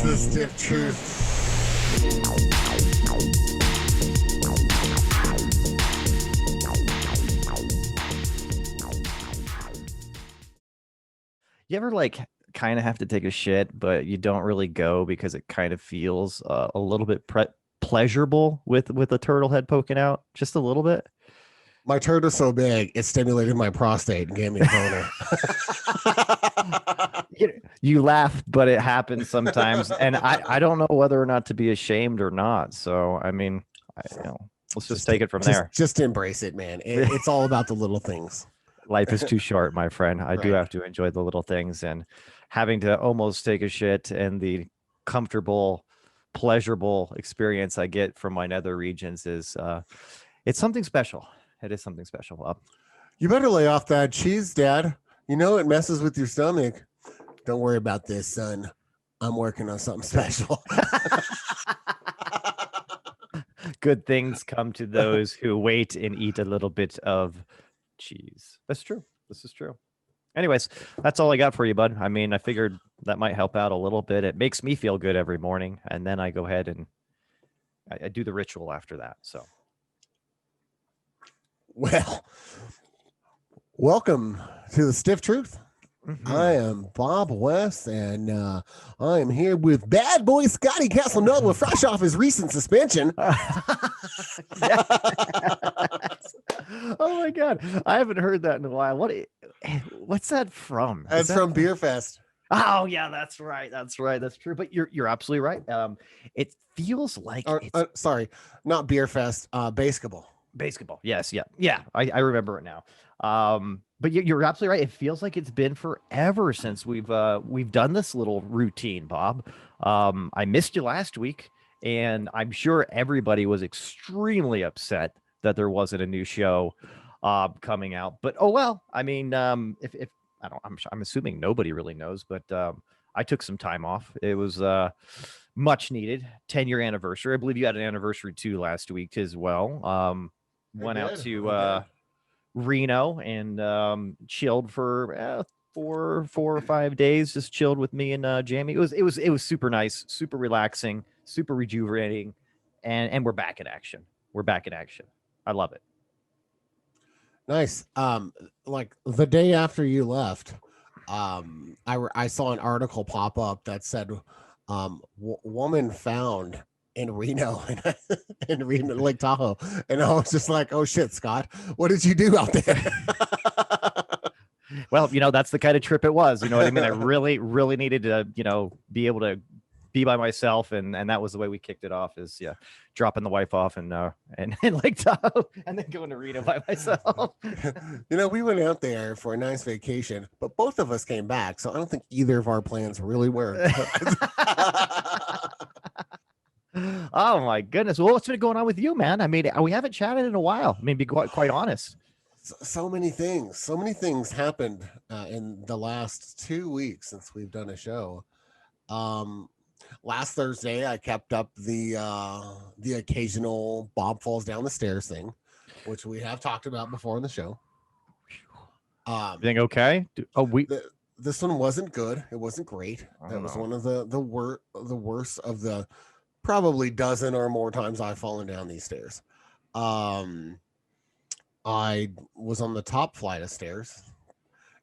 the stiff truth. You ever like kind of have to take a shit, but you don't really go because it kind of feels a little bit pleasurable with a turtle head poking out just a little bit? My turd was so big, it stimulated my prostate and gave me a boner. You laugh, but it happens sometimes, and I don't know whether or not to be ashamed or not. So I mean, let's just take it from there. Just embrace it, man. It's all about the little things. Life is too short, my friend. I do have to enjoy the little things, and having to almost take a shit and the comfortable, pleasurable experience I get from my nether regions is it's something special. It is something special. You better lay off that cheese, Dad. You know it messes with your stomach. Don't worry about this, son. I'm working on something special. Good things come to those who wait and eat a little bit of cheese. That's true. This is true. Anyways, that's all I got for you, bud. I mean, I figured that might help out a little bit. It makes me feel good every morning, and then I go ahead and I do the ritual after that. So, well, welcome to the Stiff Truth. I am Bob West, and I am here with bad boy Scotty Casanova, fresh off his recent suspension. Oh my God, I haven't heard that in a while. What's that from? That's from Beer Fest. Oh yeah, that's right. That's true. But you're absolutely right. It feels like sorry, not Beer Fest. Basketball. Yes, yeah. I remember it now. But you're absolutely right. It feels like it's been forever since we've done this little routine, Bob. I missed you last week, and I'm sure everybody was extremely upset that there wasn't a new show coming out. But oh well. I mean, if I'm assuming nobody really knows, but I took some time off. It was much needed 10-year anniversary. I believe you had an anniversary too last week as well. Went out to Reno and chilled for 4 or 5 days. Just chilled with me and Jamie. It was super nice, super relaxing, super rejuvenating, and we're back in action. I love it. Nice. Like the day after you left, I saw an article pop up that said, woman found in Reno in Reno, Lake Tahoe. And I was just like, oh shit, Scott, what did you do out there? Well, that's the kind of trip it was. You know what I mean? I really, really needed to, be able to be by myself. And that was the way we kicked it off is dropping the wife off and Lake Tahoe and then going to Reno by myself. We went out there for a nice vacation, but both of us came back. So I don't think either of our plans really worked. Oh my goodness. Well, what's been going on with you, man? I mean, we haven't chatted in a while. I mean, be quite honest. So many things happened in the last 2 weeks since we've done a show. Last Thursday, I kept up the occasional Bob falls down the stairs thing, which we have talked about before in the show. Everything okay? This one wasn't good. It wasn't great. That was one of the worst of the probably dozen or more times I've fallen down these stairs. I was on the top flight of stairs,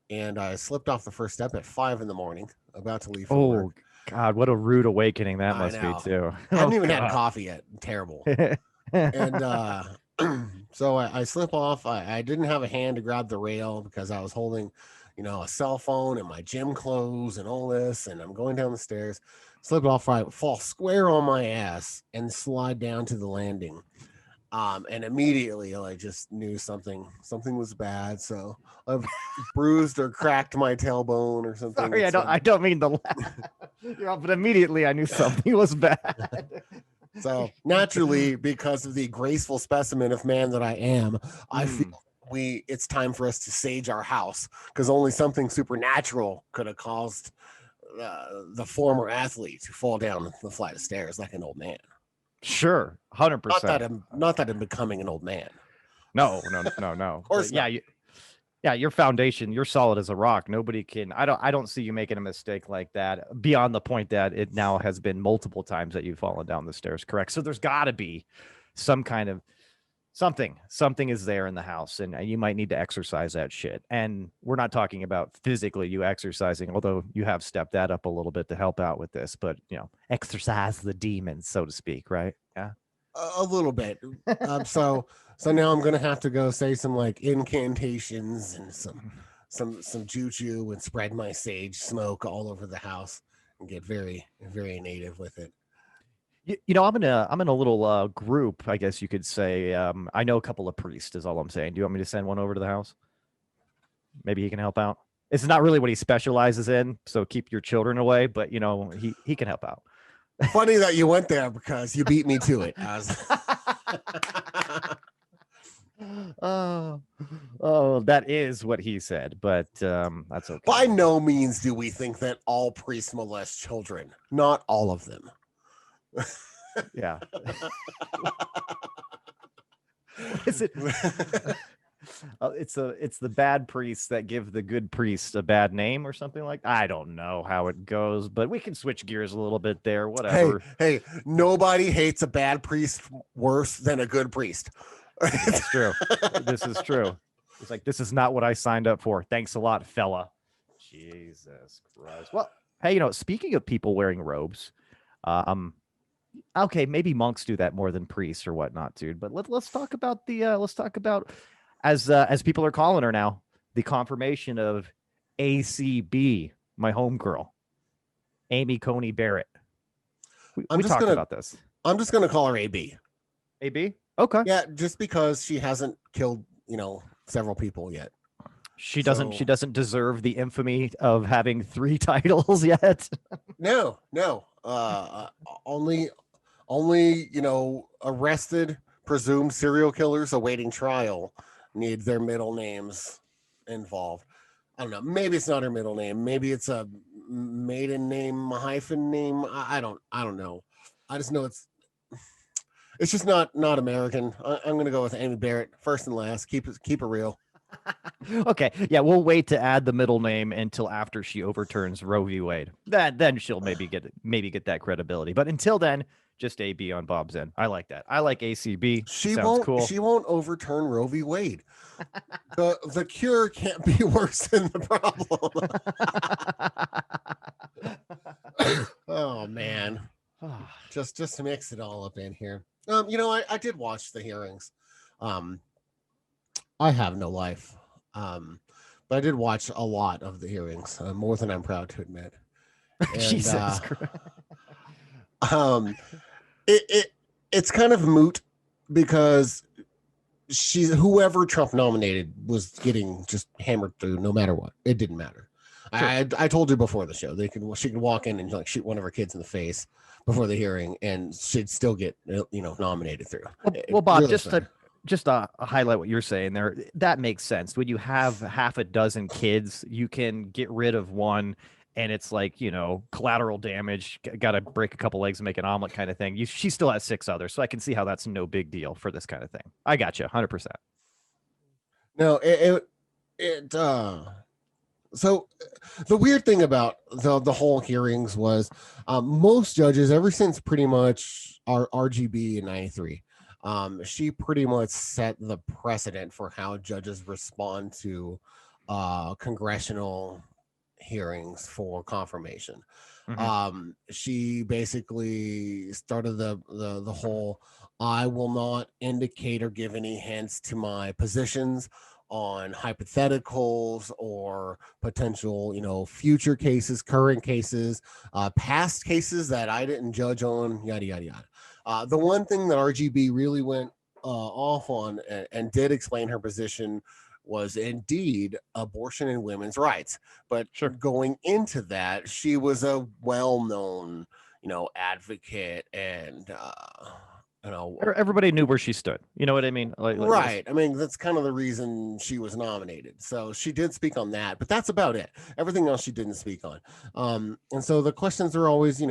and I slipped off the first step at 5 a.m, about to leave for work. God, what a rude awakening that must be too. I hadn't even had coffee yet. Terrible. And so I slip off. I didn't have a hand to grab the rail because I was holding, a cell phone and my gym clothes and all this. And I'm going down the stairs, slipped off, I fall square on my ass and slide down to the landing. And immediately I just knew something was bad. So I've bruised or cracked my tailbone or something. Sorry, I don't mean to laugh. But immediately I knew something was bad. So naturally, because of the graceful specimen of man that I am, I feel it's time for us to sage our house, because only something supernatural could have caused the former athlete to fall down the flight of stairs like an old man. Sure, 100%. Not that I'm becoming an old man. No. Of course, Yeah, your foundation, you're solid as a rock. Nobody can. I don't see you making a mistake like that beyond the point that it now has been multiple times that you've fallen down the stairs. Correct. So there's got to be some kind of something is there in the house, and you might need to exercise that shit. And we're not talking about physically you exercising, although you have stepped that up a little bit to help out with this. But exercise the demons, so to speak. Right? Yeah. A little bit. So now I'm gonna have to go say some like incantations and some juju and spread my sage smoke all over the house and get very very native with it. I'm in a little group, I guess you could say. I know a couple of priests, is all I'm saying. Do you want me to send one over to the house? Maybe he can help out. It's not really what he specializes in, so keep your children away. But he can help out. Funny that you went there because you beat me to it. Oh, that is what he said, but that's okay. By no means do we think that all priests molest children. Not all of them. Yeah. What is it? It's the bad priests that give the good priest a bad name or something like that. I don't know how it goes, but we can switch gears a little bit there. Whatever. Hey, nobody hates a bad priest worse than a good priest. That's true. This is true. It's like, this is not what I signed up for. Thanks a lot, fella. Jesus Christ. Well, hey, speaking of people wearing robes, okay, maybe monks do that more than priests or whatnot, dude. But let's talk about as people are calling her now, the confirmation of ACB, my homegirl, Amy Coney Barrett. We talked about this. I'm just gonna call her AB. AB? Okay. Yeah, just because she hasn't killed, several people yet. She doesn't deserve the infamy of having 3 titles yet. No. Only arrested presumed serial killers awaiting trial need their middle names involved. I don't know. Maybe it's not her middle name. Maybe it's a maiden name, a hyphen name. I don't know. I just know it's just not American. I'm gonna go with Amy Barrett first and last. Keep it real. Okay, yeah, we'll wait to add the middle name until after she overturns Roe v. Wade. Then she'll maybe get that credibility. But until then, just AB on Bob's end. I like that. I like ACB. Sounds cool. She won't overturn Roe v. Wade. The cure can't be worse than the problem. Oh man. Just to mix it all up in here. I did watch the hearings. I have no life. But I did watch a lot of the hearings, more than I'm proud to admit. And, Jesus. It's kind of moot because whoever Trump nominated was getting just hammered through no matter what. It didn't matter. Sure. I told you before the show she could walk in and like shoot one of her kids in the face before the hearing and she'd still get nominated through. Well, Bob, really just to highlight what you're saying there, that makes sense. When you have half a dozen kids, you can get rid of one and it's like, collateral damage, got to break a couple eggs and make an omelet kind of thing. She still has 6 others. So I can see how that's no big deal for this kind of thing. I got you 100%. No, so the weird thing about the whole hearings was most judges, ever since pretty much our RGB in 93, she pretty much set the precedent for how judges respond to congressional hearings for confirmation. Mm-hmm. She basically started the whole I will not indicate or give any hints to my positions on hypotheticals or potential future cases, current cases, past cases that I didn't judge on, yada yada yada. The one thing that RGB really went off on and did explain her position was indeed abortion and women's rights. But sure, going into that, she was a well-known, advocate and everybody knew where she stood. You know what I mean? Right. I mean, that's kind of the reason she was nominated. So she did speak on that, but that's about it. Everything else she didn't speak on. And so the questions are always,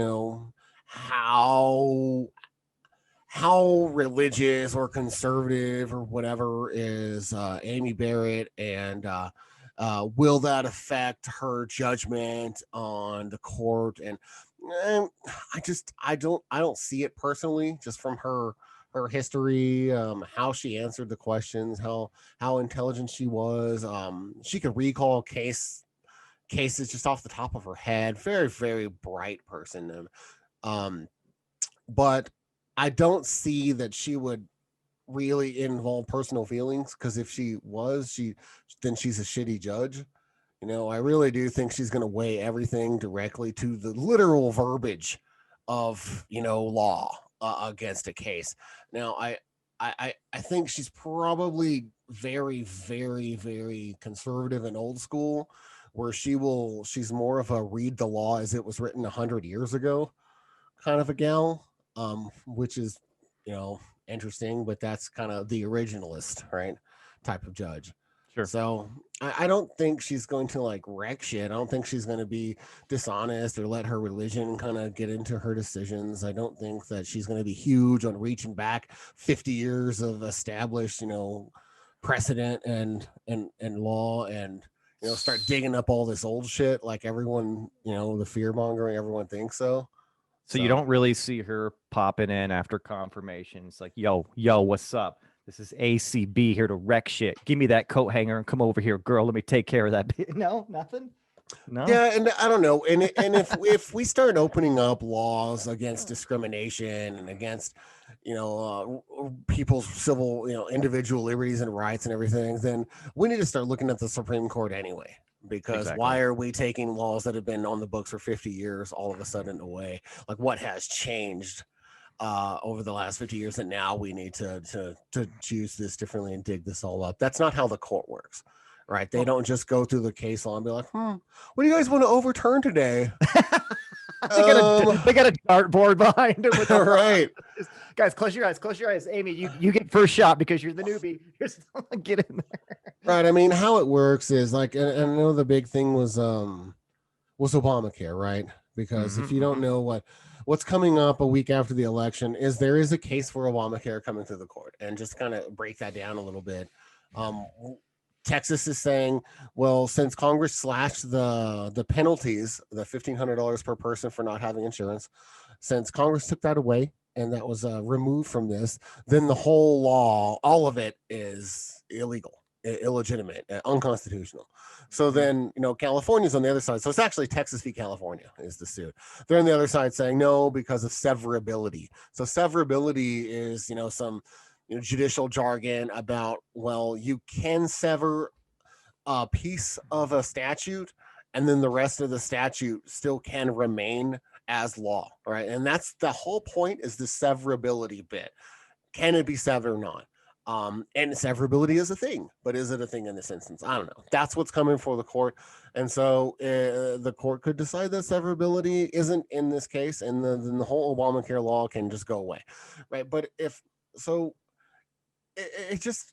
how religious or conservative or whatever is Amy Barrett, and will that affect her judgment on the court? And I don't see it personally, just from her history, how she answered the questions, how intelligent she was. She could recall cases just off the top of her head. Very, very bright person. Um, but I don't see that she would really involve personal feelings, because if she was, then she's a shitty judge. I really do think she's going to weigh everything directly to the literal verbiage of law against a case. Now, I think she's probably very, very, very conservative and old school, where she's more of a read the law as it was written 100 years ago kind of a gal, which is, interesting, but that's kind of the originalist, right? Type of judge. Sure. So I don't think she's going to like wreck shit. I don't think she's going to be dishonest or let her religion kind of get into her decisions. I don't think that she's going to be huge on reaching back 50 years of established, precedent and law, and start digging up all this old shit like everyone, the fear mongering, everyone thinks so. So you don't really see her popping in after confirmations like, yo, what's up? This is ACB here to wreck shit. Give me that coat hanger and come over here, girl. Let me take care of that. No, nothing. No. Yeah, and I don't know. And if we start opening up laws against discrimination and against, people's civil, individual liberties and rights and everything, then we need to start looking at the Supreme Court anyway. Because Exactly. why are we taking laws that have been on the books for 50 years all of a sudden away? Like, what has changed over the last 50 years that now we need to choose this differently and dig this all up? That's not how the court works, right? They don't just go through the case law and be like, what do you guys want to overturn today? They got a dartboard behind it. With right. Guys, close your eyes. Close your eyes. Amy, you get first shot because you're the newbie. Get in there. Right. I mean, how it works is like, and I know the big thing was Obamacare, right? Because if you don't know what's coming up a week after the election, there is a case for Obamacare coming through the court. And just kind of break that down a little bit. Texas is saying, well, since Congress slashed the penalties, the $1,500 per person for not having insurance, since Congress took that away and that was removed from this, then the whole law, all of it, is illegal, illegitimate, unconstitutional. So then, California's on the other side. So it's actually Texas v. California is the suit. They're on the other side saying no because of severability. So severability is, some judicial jargon about, well, you can sever a piece of a statute and then the rest of the statute still can remain as law, right? And that's the whole point, is the severability bit. Can it be severed or not? And severability is a thing, but is it a thing in this instance? I don't know. That's what's coming for the court. And so the court could decide that severability isn't in this case, and then the whole Obamacare law can just go away, right? But if so, it just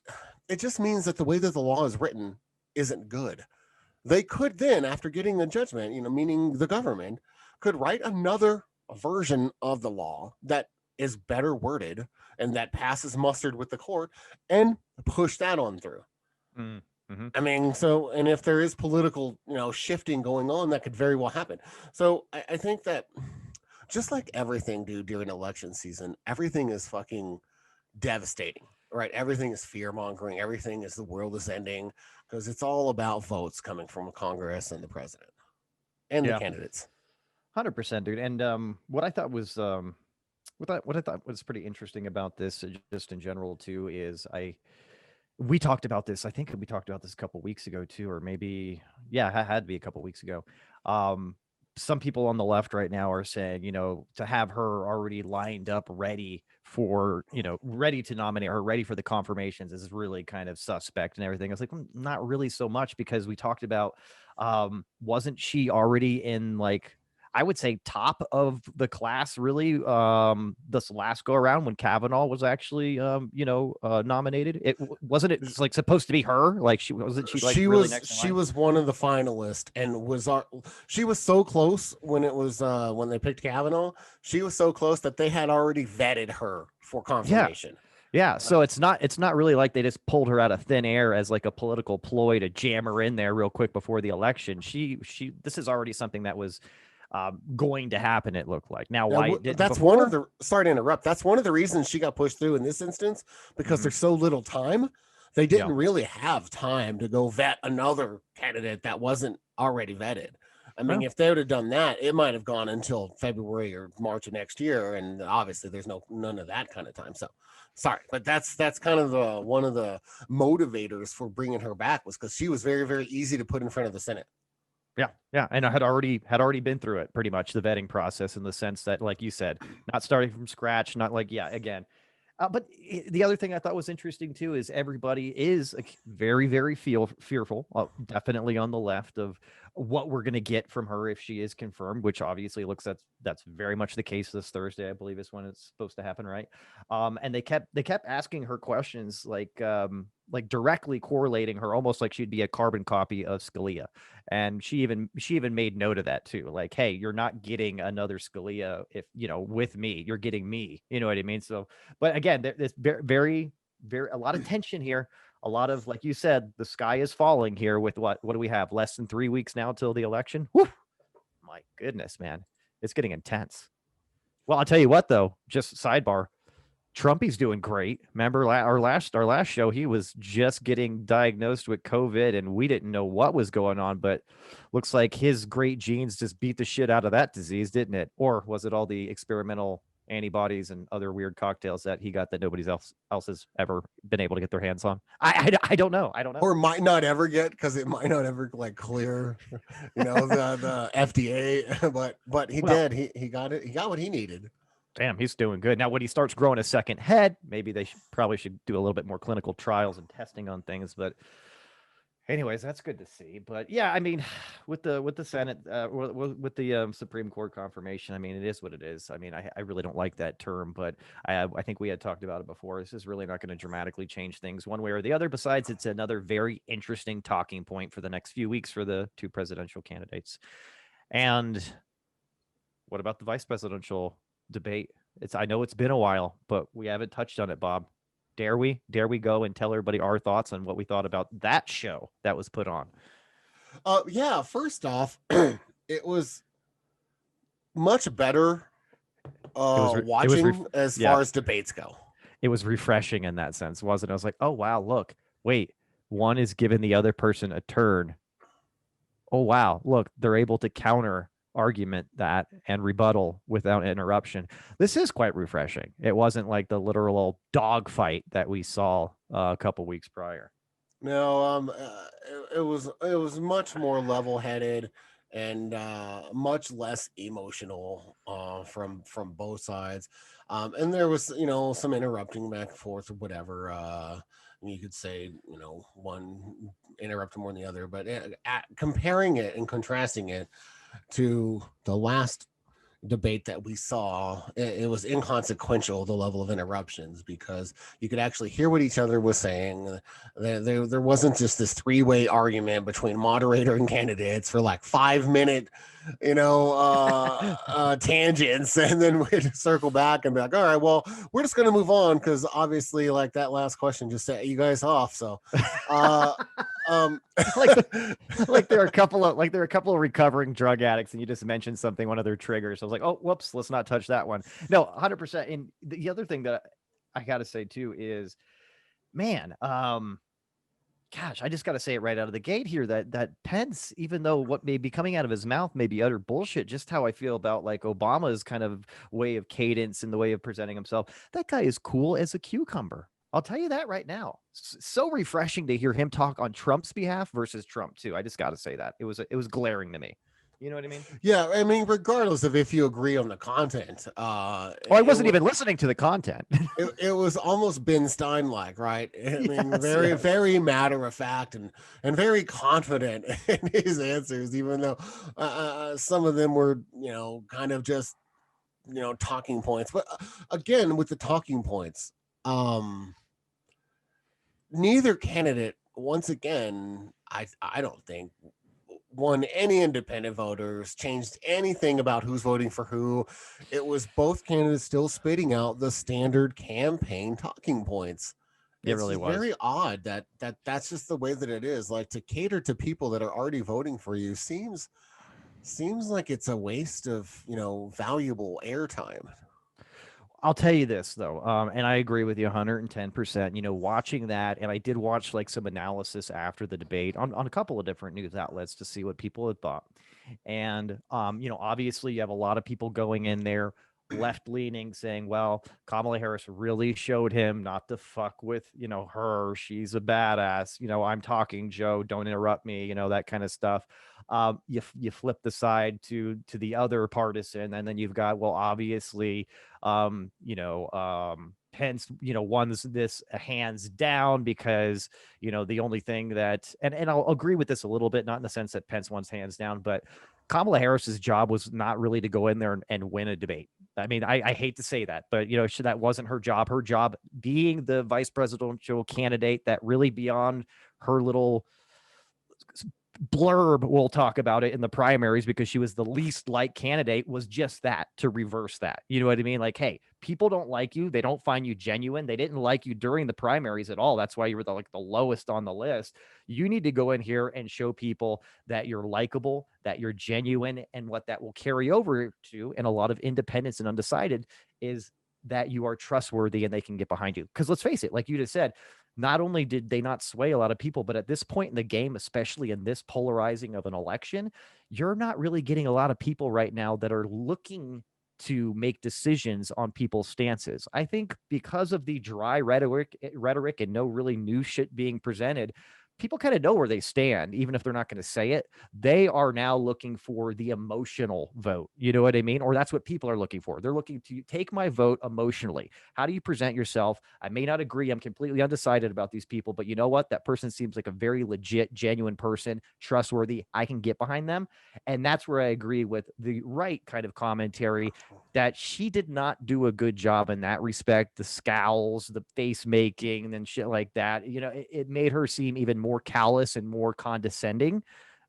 means that the way that the law is written isn't good. They could then, after getting a judgment, meaning the government, could write another version of the law that is better worded and that passes mustard with the court and push that on through. Mm-hmm. I mean, so, and if there is political, shifting going on, that could very well happen. So I think that just like everything, dude, during election season, everything is fucking devastating, right? Everything is fear mongering. Everything is the world is ending, because it's all about votes coming from Congress and the president and the candidates. 100%, dude. And what I thought was what I thought was pretty interesting about this, just in general too, is we talked about this. I think we talked about this a couple weeks ago too, or maybe it had to be a couple weeks ago. Some people on the left right now are saying, to have her already lined up, ready for, ready to nominate her, ready for the confirmations is really kind of suspect and everything. I was like, not really so much, because we talked about, wasn't she already in, like, I would say top of the class, really. This last go around when Kavanaugh was actually, nominated. Wasn't it like supposed to be her? Like she like really next in She line? was one of the finalists and she was so close when it was when they picked Kavanaugh. She was so close that they had already vetted her for Yeah. confirmation. Yeah, so it's not really like they just pulled her out of thin air as like a political ploy to jam her in there real quick before the election. This is already something that was going to happen. It looked like. Now, why it didn't That's one of before? the sorry to interrupt. That's one of the reasons she got pushed through in this instance because Mhm. there's so little time. They Yeah, didn't really have time to go vet another candidate that wasn't already vetted. I mean, well, if they would have done that, it might have gone until February or March of next year, and obviously there's none of that kind of time. So, sorry, but that's kind of the one of the motivators for bringing her back was because she was very very easy to put in front of the Senate. yeah, and I had already been through it pretty much the vetting process in the sense that, like you said, not starting from scratch, not like again. But the other thing I thought was interesting too is everybody is very, very fearful, definitely on the left of what we're going to get from her if she is confirmed, which obviously looks that's very much the case this Thursday, I believe is when it's supposed to happen, right? And they kept asking her questions like directly correlating her, almost like she'd be a carbon copy of Scalia, and she even made note of that too, like, hey, you're not getting another Scalia if with me, you're getting me, you know what I mean? So but again, there's very, very a lot of tension here. A lot of, like you said, the sky is falling here with what do we have? Less than 3 weeks now till the election. Whew, my goodness, man. It's getting intense. Well, I'll tell you what though, just sidebar. Trumpy's doing great. Remember our last show, he was just getting diagnosed with COVID and we didn't know what was going on, but looks like his great genes just beat the shit out of that disease, didn't it? Or was it all the experimental antibodies and other weird cocktails that he got that nobody else has ever been able to get their hands on? I don't know. I don't know. Or might not ever get because it might not ever like clear, the FDA. But he Well, did. He got it. He got what he needed. damn, he's doing good. Now, when he starts growing a second head, maybe they probably should do a little bit more clinical trials and testing on things. But anyways, that's good to see. But yeah, I mean, with the Senate, with the Supreme Court confirmation, I mean, it is what it is. I mean, I really don't like that term, but I think we had talked about it before. This is really not going to dramatically change things one way or the other. Besides, it's another very interesting talking point for the next few weeks for the two presidential candidates. And what about the vice presidential debate? I know it's been a while, but we haven't touched on it, Bob. Dare we? Dare we go and tell everybody our thoughts on what we thought about that show that was put on? Yeah. First off, it was much better It was watching as yeah, far as debates go. it was refreshing in that sense, wasn't it? I was like, oh wow, look, wait, one is giving the other person a turn. Oh wow, look, they're able to counter argument that and rebuttal without interruption. This is quite refreshing. It wasn't like the literal dogfight that we saw a couple weeks prior. No, it was much more level headed and much less emotional from both sides. And there was some interrupting back and forth or whatever. You could say one interrupted more than the other, but comparing it and contrasting it to the last debate that we saw, it was inconsequential, the level of interruptions, because you could actually hear what each other was saying. There wasn't just this three-way argument between moderator and candidates for like 5 minute tangents, and then we'd circle back and be like, all right, well, we're just going to move on because obviously like that last question just set you guys off. So like like there are a couple of recovering drug addicts and you just mentioned something, one of their triggers. I was like, oh whoops, let's not touch that one. No, 100%. And the other thing that I gotta say too is, man, gosh, I just gotta say it right out of the gate here that Pence, even though what may be coming out of his mouth may be utter bullshit, just how I feel about like Obama's kind of way of cadence and the way of presenting himself, that guy is cool as a cucumber. I'll tell you that right now. So refreshing to hear him talk on Trump's behalf versus Trump too. I just got to say that it was glaring to me. You know what I mean? Yeah, I mean, regardless of if you agree on the content, I wasn't even listening to the content. it was almost Ben Stein like, right? I mean, Yes, very yes. very matter of fact and very confident in his answers, even though some of them were kind of just talking points. But again, with the talking points, um, neither candidate, once again, I don't think won any independent voters, changed anything about who's voting for who. It was both candidates still spitting out the standard campaign talking points. It It's really just was. very odd that's just the way that it is. Like, to cater to people that are already voting for you seems like it's a waste of valuable airtime. I'll tell you this though, and I agree with you 110%. Watching that, and I did watch like some analysis after the debate on a couple of different news outlets to see what people had thought. And obviously you have a lot of people going in there left leaning saying, well, Kamala Harris really showed him not to fuck with, her. She's a badass. I'm talking, Joe, don't interrupt me, that kind of stuff. You flip the side to the other partisan, and then you've got, well, obviously, Pence, won this hands down because, the only thing that, and I'll agree with this a little bit, not in the sense that Pence wants hands down, but Kamala Harris's job was not really to go in there and win a debate. I mean, I hate to say that, but that wasn't her job. Her job being the vice presidential candidate, that really beyond her little blurb, we'll talk about it in the primaries, because she was the least liked candidate, was just that, to reverse that. You know what I mean? Like, hey, people don't like you. They don't find you genuine. They didn't like you during the primaries at all. That's why you were the lowest on the list. You need to go in here and show people that you're likable, that you're genuine. And what that will carry over to, and a lot of independents and undecided, is that you are trustworthy and they can get behind you. Because let's face it, like you just said, not only did they not sway a lot of people, but at this point in the game, especially in this polarizing of an election, you're not really getting a lot of people right now that are looking to make decisions on people's stances. I think because of the dry rhetoric and no really new shit being presented, people kind of know where they stand, even if they're not going to say it. They are now looking for the emotional vote. You know what I mean? Or that's what people are looking for. They're looking to take my vote emotionally. How do you present yourself? I may not agree. I'm completely undecided about these people, but you know what? That person seems like a very legit, genuine person, trustworthy. I can get behind them. And that's where I agree with the right kind of commentary, that she did not do a good job in that respect. The scowls, the face making, and shit like that. It made her seem even more callous and more condescending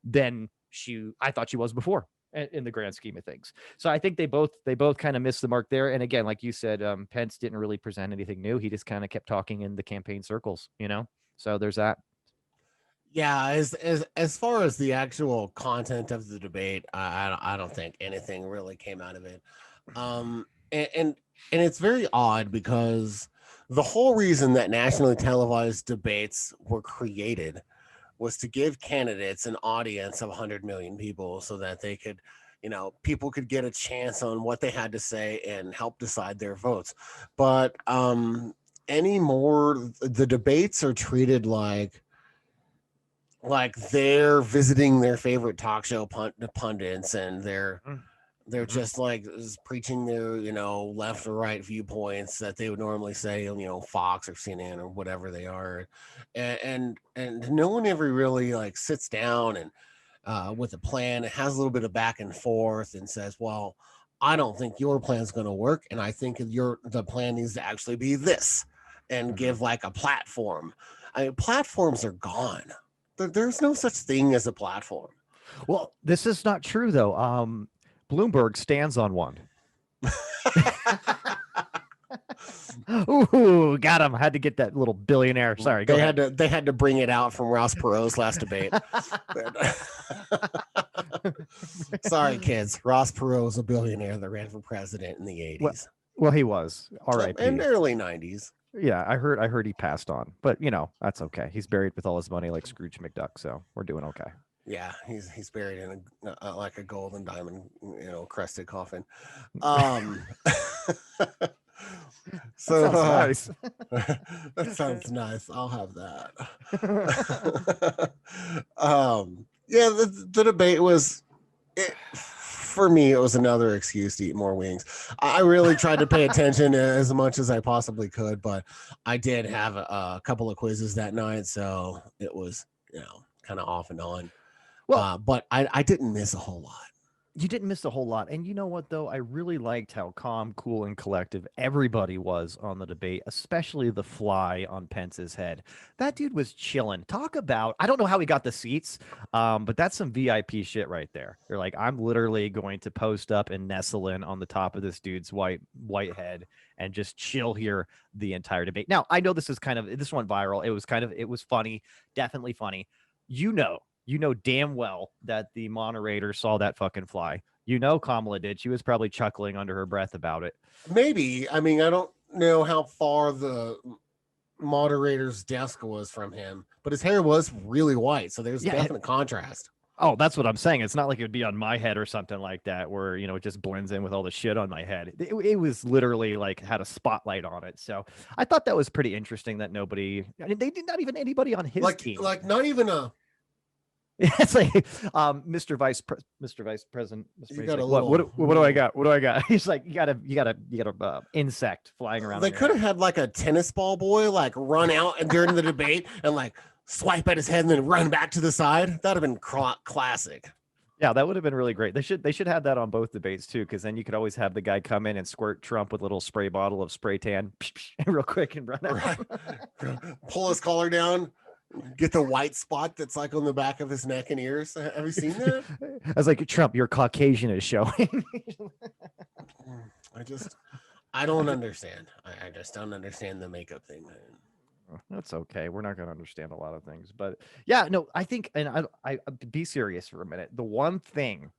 than I thought she was before, in the grand scheme of things. So I think they both kind of missed the mark there. And again, like you said, Pence didn't really present anything new. He just kind of kept talking in the campaign circles, So there's that. Yeah, as far as the actual content of the debate, I don't think anything really came out of it. And, and it's very odd, because the whole reason that nationally televised debates were created was to give candidates an audience of 100 million people, so that they could, people could get a chance on what they had to say and help decide their votes. But anymore, the debates are treated like they're visiting their favorite talk show pundits, and they're just like preaching their left or right viewpoints that they would normally say on Fox or CNN or whatever they are. And no one ever really sits down and with a plan. It has a little bit of back and forth and says, well, I don't think your plan's going to work, and I think the plan needs to actually be this, and give a platform. I mean, platforms are gone. There's no such thing as a platform. Well, this is not true though. Bloomberg stands on one. Ooh, got him. Had to get that little billionaire. Sorry, go ahead. They had to bring it out from Ross Perot's last debate. Sorry, kids. Ross Perot was a billionaire that ran for president in the 80s. Well, he was. R.I.P. In the early 90s. Yeah, I heard he passed on, but that's okay. He's buried with all his money like Scrooge McDuck, so we're doing okay. Yeah, he's buried in a gold and diamond, crusted coffin. So that sounds nice. That sounds nice. I'll have that. Yeah, the debate was for me, it was another excuse to eat more wings. I really tried to pay attention as much as I possibly could, but I did have a couple of quizzes that night, so it was, kind of off and on. Well, But I didn't miss a whole lot. you didn't miss a whole lot. And you know what, though? I really liked how calm, cool, and collective everybody was on the debate, especially the fly on Pence's head. That dude was chilling. Talk about, I don't know how he got the seats, but that's some VIP shit right there. They're like, I'm literally going to post up and nestle in on the top of this dude's white head and just chill here the entire debate. Now, I know this went viral. It was funny, definitely funny. You know damn well that the moderator saw that fucking fly. Kamala did. She was probably chuckling under her breath about it. Maybe. I mean, I don't know how far the moderator's desk was from him, but his hair was really white, so there's definite contrast. Oh, that's what I'm saying. It's not like it would be on my head or something like that, where it just blends in with all the shit on my head. It was literally like had a spotlight on it. So I thought that was pretty interesting that they did not even anybody on his team. Like not even a. It's like, Mr. Vice President. What do I got? What do I got? He's like, you got a insect flying around. They could have had like a tennis ball boy like run out during the debate and like swipe at his head and then run back to the side. That'd have been classic. Yeah, that would have been really great. They should have that on both debates too, because then you could always have the guy come in and squirt Trump with a little spray bottle of spray tan real quick and run out. Right. Pull his collar down. Get the white spot that's like on the back of his neck and ears. Have you seen that? I was like, Trump, your Caucasian is showing. I don't understand. I just don't understand the makeup thing. That's okay. We're not going to understand a lot of things, but yeah, no, I think, and I be serious for a minute. The one thing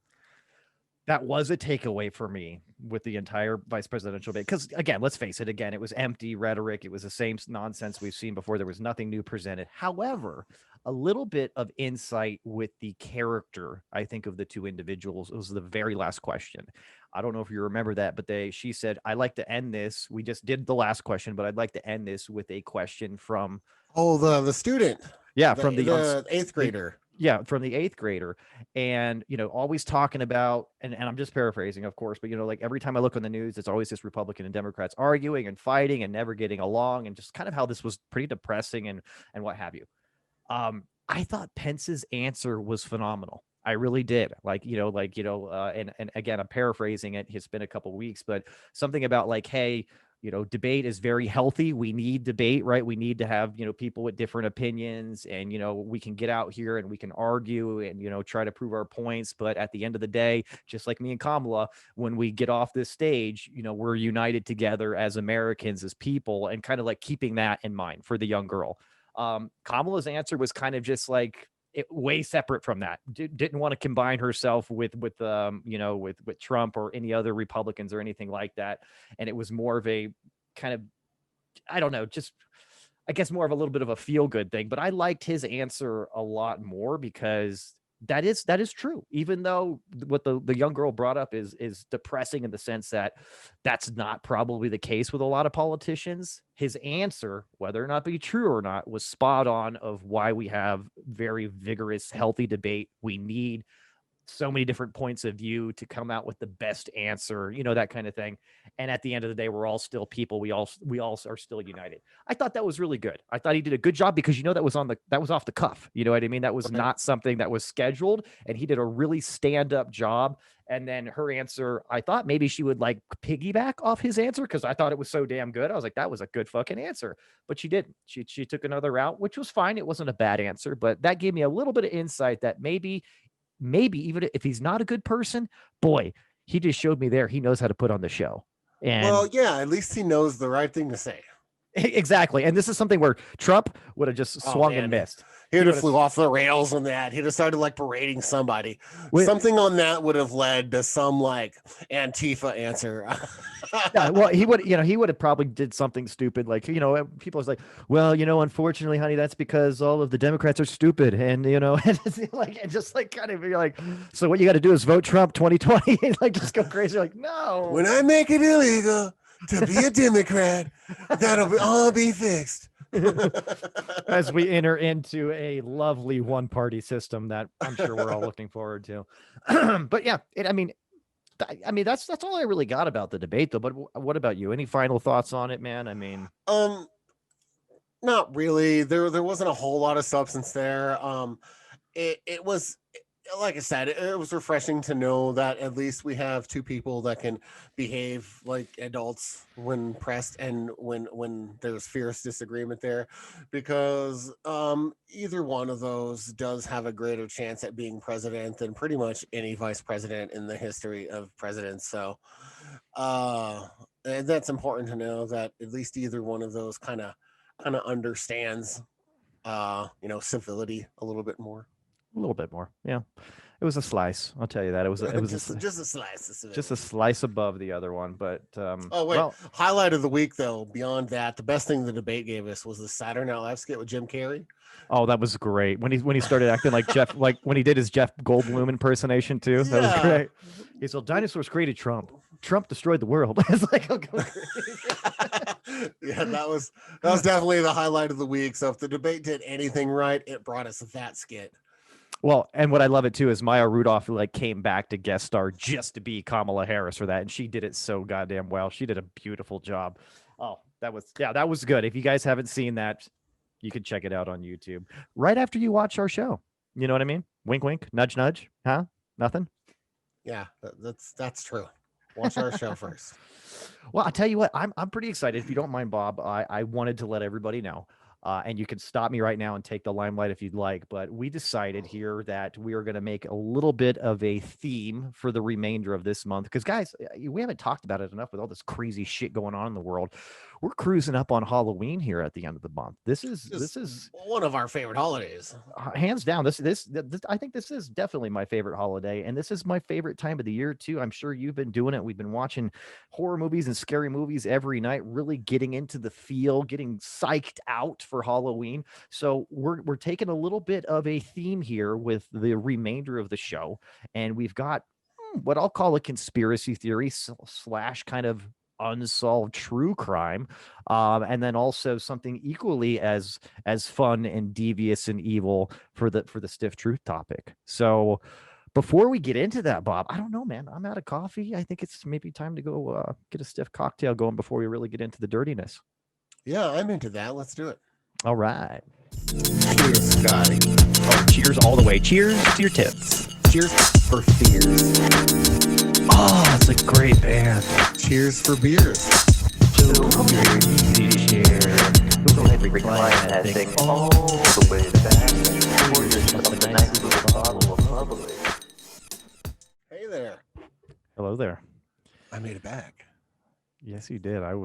that was a takeaway for me with the entire vice presidential debate, because again, let's face it, it was empty rhetoric. It was the same nonsense we've seen before. There was nothing new presented. However, a little bit of insight with the character, I think, of the two individuals. It was the very last question. I don't know if you remember that, but she said, "I'd like to end this. We just did the last question, but I'd like to end this with a question from." Oh, the student. Yeah, from the eighth grader. Yeah, from the eighth grader. And, always talking about, and I'm just paraphrasing, of course, but, like every time I look on the news, it's always just Republican and Democrats arguing and fighting and never getting along, and just kind of how this was pretty depressing and what have you. I thought Pence's answer was phenomenal. I really did. And again, I'm paraphrasing it. It's been a couple of weeks, but something about like, hey, debate is very healthy. We need debate, right? We need to have, people with different opinions, and, we can get out here and we can argue and, try to prove our points. But at the end of the day, just like me and Kamala, when we get off this stage, we're united together as Americans, as people, and kind of like keeping that in mind for the young girl. Kamala's answer was kind of just like, way separate from that. Didn't want to combine herself with Trump or any other Republicans or anything like that. And it was more of a kind of, I don't know, just, I guess more of a little bit of a feel good thing. But I liked his answer a lot more, because that is true. Even though what the young girl brought up is depressing in the sense that that's not probably the case with a lot of politicians. His answer, whether or not be true or not, was spot on of why we have very vigorous, healthy debate. We need so many different points of view to come out with the best answer, that kind of thing. And at the end of the day, we're all still people. We all are still united. I thought that was really good. I thought he did a good job, because that was off the cuff. You know what I mean? That was not something that was scheduled, and he did a really stand-up job. And then her answer, I thought maybe she would like piggyback off his answer, because I thought it was so damn good. I was like, that was a good fucking answer. But she didn't. She took another route, which was fine. It wasn't a bad answer, but that gave me a little bit of insight that maybe even if he's not a good person, boy, he just showed me there he knows how to put on the show. And well, yeah, at least he knows the right thing to say. Exactly. And this is something where Trump would have just swung and missed. He would have flew off the rails on that. He'd have started like parading somebody. Something on that would have led to some like Antifa answer. Yeah, well, he would have probably did something stupid. Like, people was like, well, unfortunately, honey, that's because all of the Democrats are stupid. And, and just like kind of, you're like, so what you got to do is vote Trump 2020 and like just go crazy. Like, no. When I make it illegal to be a Democrat, that'll all be fixed. As we enter into a lovely one-party system that I'm sure we're all looking forward to. But yeah, I mean, that's all I really got about the debate, though. But what about you? Any final thoughts on it, man? I mean, not really. There wasn't a whole lot of substance there. It was, like I said, it was refreshing to know that at least we have two people that can behave like adults when pressed and when there's fierce disagreement there, because either one of those does have a greater chance at being president than pretty much any vice president in the history of presidents. So and that's important to know, that at least either one of those kind of understands civility a little bit more. a little bit more. Yeah, it was a slice. I'll tell you that it was. It was just a slice of civility. just a slice above the other one. But Oh wait, well, highlight of the week though. Beyond that, the best thing the debate gave us was the Saturday Night Live skit with Jim Carrey. Oh, that was great when he started acting like Jeff, like when he did his Jeff Goldblum impersonation too. That was great. He's all, dinosaurs created Trump. Trump destroyed the world. It's like, okay. Yeah, that was definitely the highlight of the week. So if the debate did anything right, it brought us that skit. Well, and what I love it too is Maya Rudolph like came back to guest star just to be Kamala Harris for that, and she did it so goddamn well. She did a beautiful job. Oh, that was good. If you guys haven't seen that, you can check it out on YouTube right after you watch our show. You know what I mean? Wink, wink, nudge, nudge. Huh? Nothing? Yeah, that's true. Watch our show first. Well, I'll tell you what, I'm pretty excited. If you don't mind, Bob, I wanted to let everybody know, and you can stop me right now and take the limelight if you'd like, but we decided here that we are going to make a little bit of a theme for the remainder of this month. Because, guys, we haven't talked about it enough with all this crazy shit going on in the world. We're cruising up on Halloween here at the end of the month. This is one of our favorite holidays, hands down. This I think this is definitely my favorite holiday, and this is my favorite time of the year too. I'm sure you've been doing it. We've been watching horror movies and scary movies every night, really getting into the feel, getting psyched out for Halloween. So we're taking a little bit of a theme here with the remainder of the show, and we've got what I'll call a conspiracy theory slash kind of unsolved true crime, and then also something equally as fun and devious and evil for the stiff truth topic. So before we get into that, Bob, I don't know, man, I'm out of coffee. I think it's maybe time to go get a stiff cocktail going before we really get into the dirtiness. Yeah, I'm into that. Let's do it. All right. Cheers, Scotty. Oh, cheers all the way. Cheers to your tits. Cheers for fears. Oh, it's a great band. Cheers for beers. Recline that thing all the way back. Pour yourself a nice little bottle of bubbly. Hey there. Hello there. I made it back. Yes, you did. I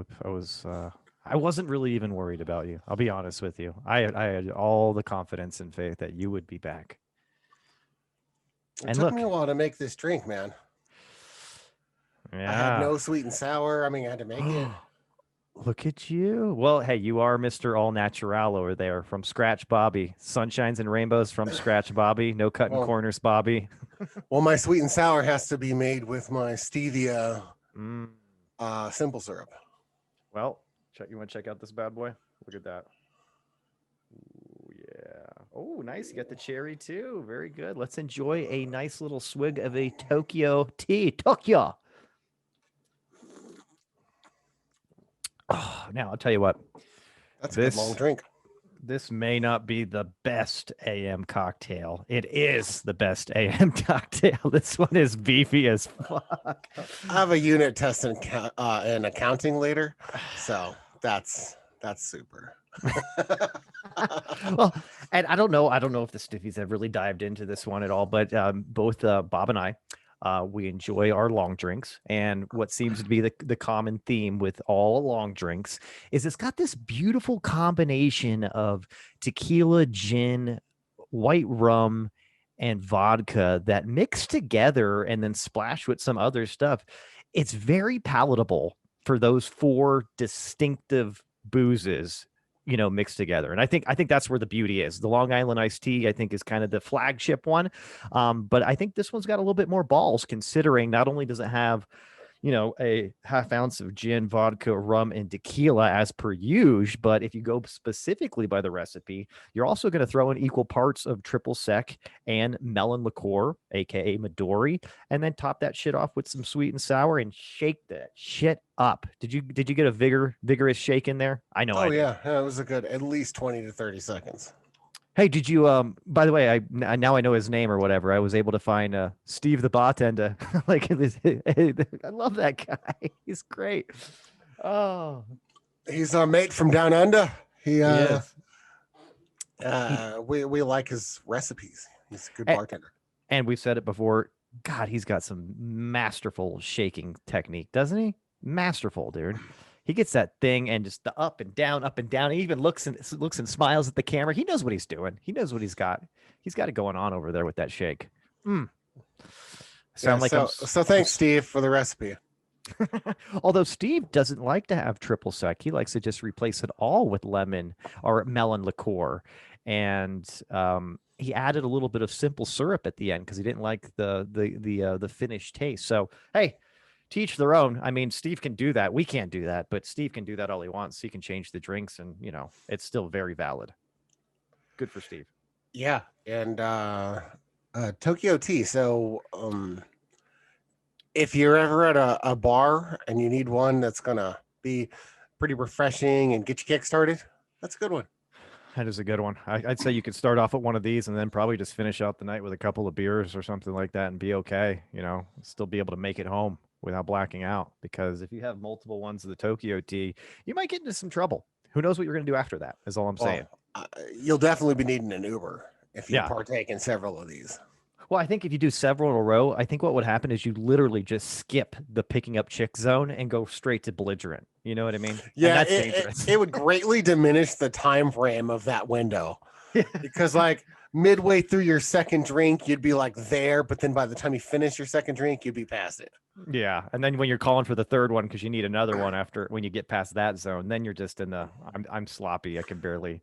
wasn't really even worried about you. I'll be honest with you. I had all the confidence and faith that you would be back. It took me a while to make this drink, man. Yeah. I had no sweet and sour. I mean, I had to make it. Look at you. Well, hey, you are Mr. All Natural over there from Scratch Bobby. Sunshines and rainbows from Scratch Bobby. No cutting corners, Bobby. Well, my sweet and sour has to be made with my stevia simple syrup. Well, you want to check out this bad boy? Look at that. Ooh, yeah. Oh, nice. You got the cherry too. Very good. Let's enjoy a nice little swig of a Tokyo tea. Tokyo. Oh, now I'll tell you what. That's a good long drink. This may not be the best AM cocktail. It is the best AM cocktail. This one is beefy as fuck. I have a unit test in accounting later, so that's super. Well, and I don't know if the Stiffies have really dived into this one at all, but both Bob and I, we enjoy our long drinks, and what seems to be the common theme with all long drinks is it's got this beautiful combination of tequila, gin, white rum, and vodka that mix together and then splash with some other stuff. It's very palatable for those four distinctive boozes, mixed together. And I think that's where the beauty is. The Long Island iced tea, I think, is kind of the flagship one. But I think this one's got a little bit more balls, considering not only does it have, a half ounce of gin, vodka, rum, and tequila as per usual. But if you go specifically by the recipe, you're also going to throw in equal parts of triple sec and melon liqueur, aka Midori, and then top that shit off with some sweet and sour and shake that shit up. Did you get a vigorous shake in there? I know I Oh did. yeah, it was a good at least 20 to 30 seconds. Hey, did you by the way, now I know his name or whatever. I was able to find Steve the bartender. Like I love that guy. He's great. Oh, He's our mate from down under. he is. We like his recipes. He's a good And, bartender. and we've said it before. God, he's got some masterful shaking technique, doesn't he? Masterful, dude. He gets that thing and just the up and down, up and down. He even looks and smiles at the camera. He knows what he's doing. He knows what he's got. He's got it going on over there with that shake. Sound like so thanks, Steve, for the recipe. Although Steve doesn't like to have triple sec, he likes to just replace it all with lemon or melon liqueur, and he added a little bit of simple syrup at the end because he didn't like the finished taste. So hey, to each their own. I mean, Steve can do that. We can't do that, but Steve can do that all he wants. He can change the drinks, and it's still very valid. Good for Steve. Yeah, and Tokyo tea. So if you're ever at a bar and you need one that's gonna be pretty refreshing and get you kick started, that's a good one. That is a good one. I'd say you could start off at one of these and then probably just finish out the night with a couple of beers or something like that and be okay. Still be able to make it home without blacking out. Because if you have multiple ones of the Tokyo tea, you might get into some trouble. Who knows what you're going to do after that, is all I'm saying. You'll definitely be needing an Uber if you Yeah. partake in several of these. Well, I think if you do several in a row, I think what would happen is you literally just skip the picking up chick zone and go straight to belligerent. You know what I mean? Yeah, and that's dangerous. It would greatly diminish the time frame of that window. Because like midway through your second drink, you'd be like there, but then by the time you finish your second drink, you'd be past it. Yeah, and then when you're calling for the third one because you need another one after when you get past that zone, then you're just in the I'm sloppy. I can barely,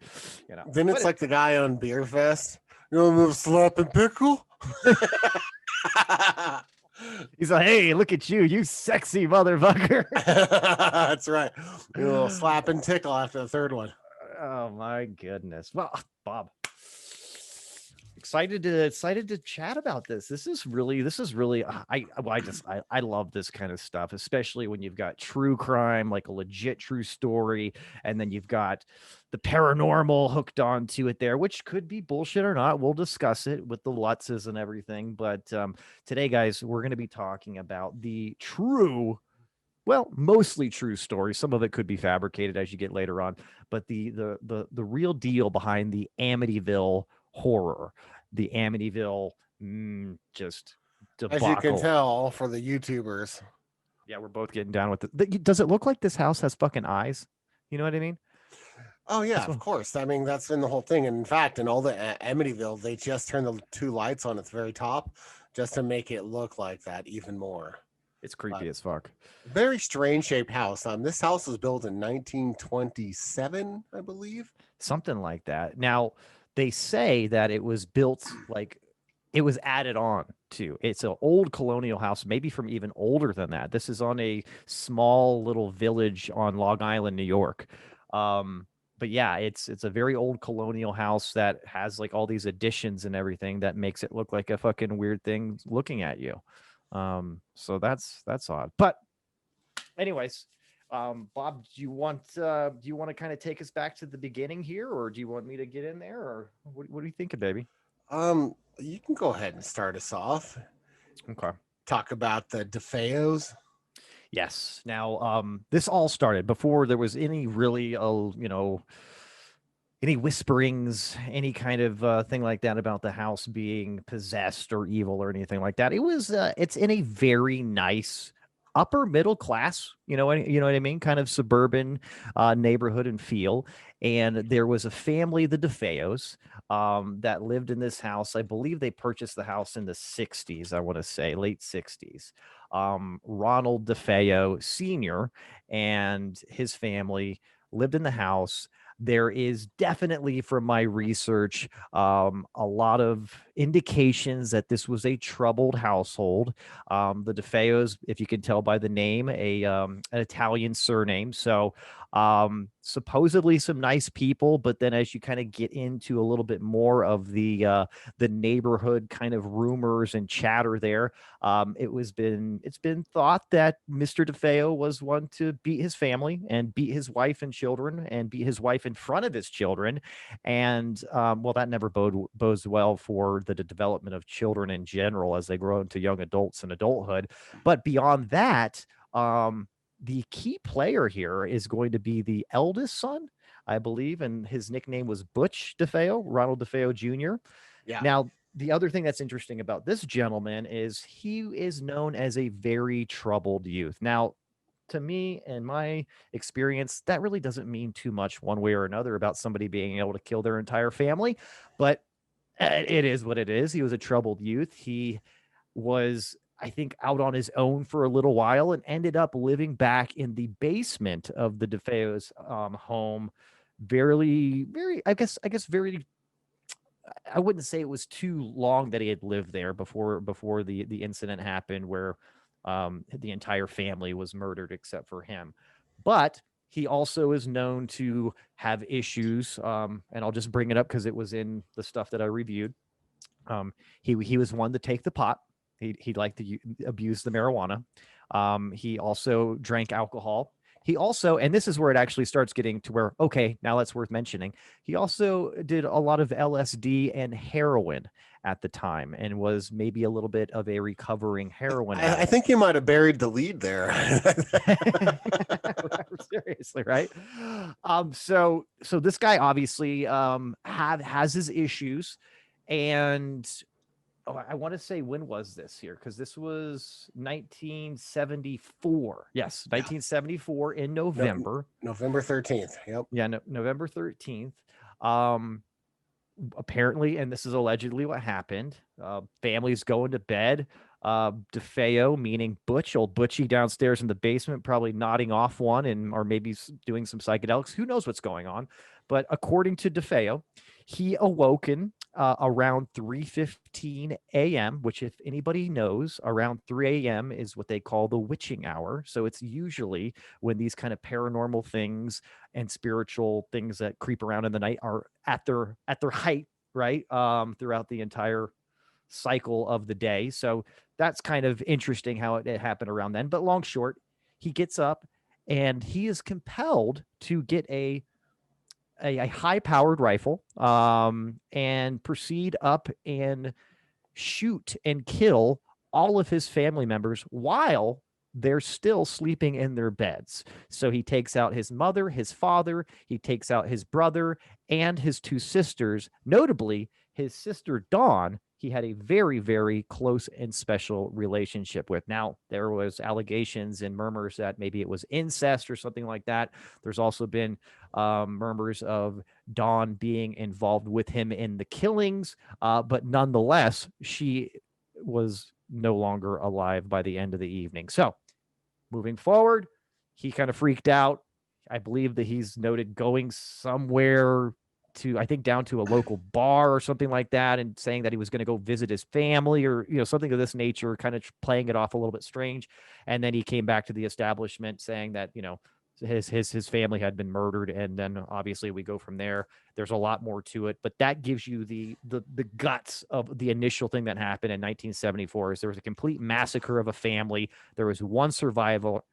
Then it's like the guy on Beer Fest. You want a little slap and pickle? He's like, hey, look at you sexy motherfucker. That's right. A little slap and tickle after the third one. Oh my goodness. Well, Bob, excited to chat about this. This is really I love this kind of stuff, especially when you've got true crime, like a legit true story, and then you've got the paranormal hooked onto it there, which could be bullshit or not. We'll discuss it with the Lutzes and everything. But today, guys, we're going to be talking about the true, well, mostly true story. Some of it could be fabricated as you get later on, but the real deal behind the Amityville horror, the Amityville just debacle. As you can tell for the YouTubers. Yeah, we're both getting down with it. Does it look like this house has fucking eyes? You know what I mean? Oh yeah, of course. I mean, that's in the whole thing. And in fact, in all the Amityville, they just turn the two lights on at the very top just to make it look like that even more. It's creepy as fuck. Very strange shaped house. This house was built in 1927, I believe. Something like that. Now, they say that it was built like it was added on to. It's an old colonial house, maybe from even older than that. This is on a small little village on Long Island, New York. But yeah, it's a very old colonial house that has like all these additions and everything that makes it look like a fucking weird thing looking at you. So that's odd. But anyways, Bob, do you want to kind of take us back to the beginning here, or do you want me to get in there, or what are you thinking, baby? You can go ahead and start us off. Okay. Talk about the DeFeo's. Yes. Now, this all started before there was any really, any whisperings, any kind of thing like that about the house being possessed or evil or anything like that. It was, it's in a very nice upper middle class, you know what I mean? Kind of suburban neighborhood and feel. And there was a family, the DeFeo's, that lived in this house. I believe they purchased the house in the 60s, I want to say, late 60s. Ronald DeFeo Sr. and his family lived in the house. There is definitely, from my research, a lot of indications that this was a troubled household. The DeFeo's, if you can tell by the name, an Italian surname. So supposedly some nice people, but then as you kind of get into a little bit more of the neighborhood kind of rumors and chatter there, it's been thought that Mr. DeFeo was one to beat his family and beat his wife and children and beat his wife in front of his children. And well, that never bodes well for the development of children in general as they grow into young adults and adulthood. But beyond that, the key player here is going to be the eldest son, I believe, and his nickname was Butch DeFeo, Ronald DeFeo Jr. Yeah. Now, the other thing that's interesting about this gentleman is he is known as a very troubled youth. Now, to me, in my experience, that really doesn't mean too much one way or another about somebody being able to kill their entire family, but it is what it is. He was a troubled youth. He was, I think, out on his own for a little while and ended up living back in the basement of the DeFeo's home. I guess very, I wouldn't say it was too long that he had lived there before the incident happened where the entire family was murdered except for him. But he also is known to have issues, and I'll just bring it up because it was in the stuff that I reviewed. He was one to take the pot. He liked to abuse the marijuana. He also drank alcohol. He also, and this is where it actually starts getting to where, okay, now that's worth mentioning. He also did a lot of LSD and heroin at the time and was maybe a little bit of a recovering heroin addict. I think you might have buried the lead there. Seriously, right? So this guy obviously has his issues, and I want to say, when was this here? Because this was 1974. Yes, 1974 in November. November 13th. Yep. Yeah, November 13th. Apparently, and this is allegedly what happened, families going to bed. DeFeo, meaning Butch, old Butchie downstairs in the basement, probably nodding off one or maybe doing some psychedelics. Who knows what's going on? But according to DeFeo, he awoken around 3:15 a.m., which, if anybody knows, around 3 a.m. is what they call the witching hour. So it's usually when these kind of paranormal things and spiritual things that creep around in the night are at their height, right? Throughout the entire cycle of the day. So that's kind of interesting how it happened around then. But long short, he gets up and he is compelled to get a high-powered rifle and proceed up and shoot and kill all of his family members while they're still sleeping in their beds. So he takes out his mother, his father, he takes out his brother and his two sisters. Notably, his sister Dawn, he had a very, very close and special relationship with. Now, there was allegations and murmurs that maybe it was incest or something like that. There's also been murmurs of Dawn being involved with him in the killings, but nonetheless, she was no longer alive by the end of the evening. So, moving forward, he kind of freaked out. I believe that he's noted going somewhere to, I think, down to a local bar or something like that, and saying that he was going to go visit his family or, something of this nature, kind of playing it off a little bit strange. And then he came back to the establishment saying that, his family had been murdered. And then obviously we go from there. There's a lot more to it, but that gives you the guts of the initial thing that happened in 1974. Is there was a complete massacre of a family. There was one survivor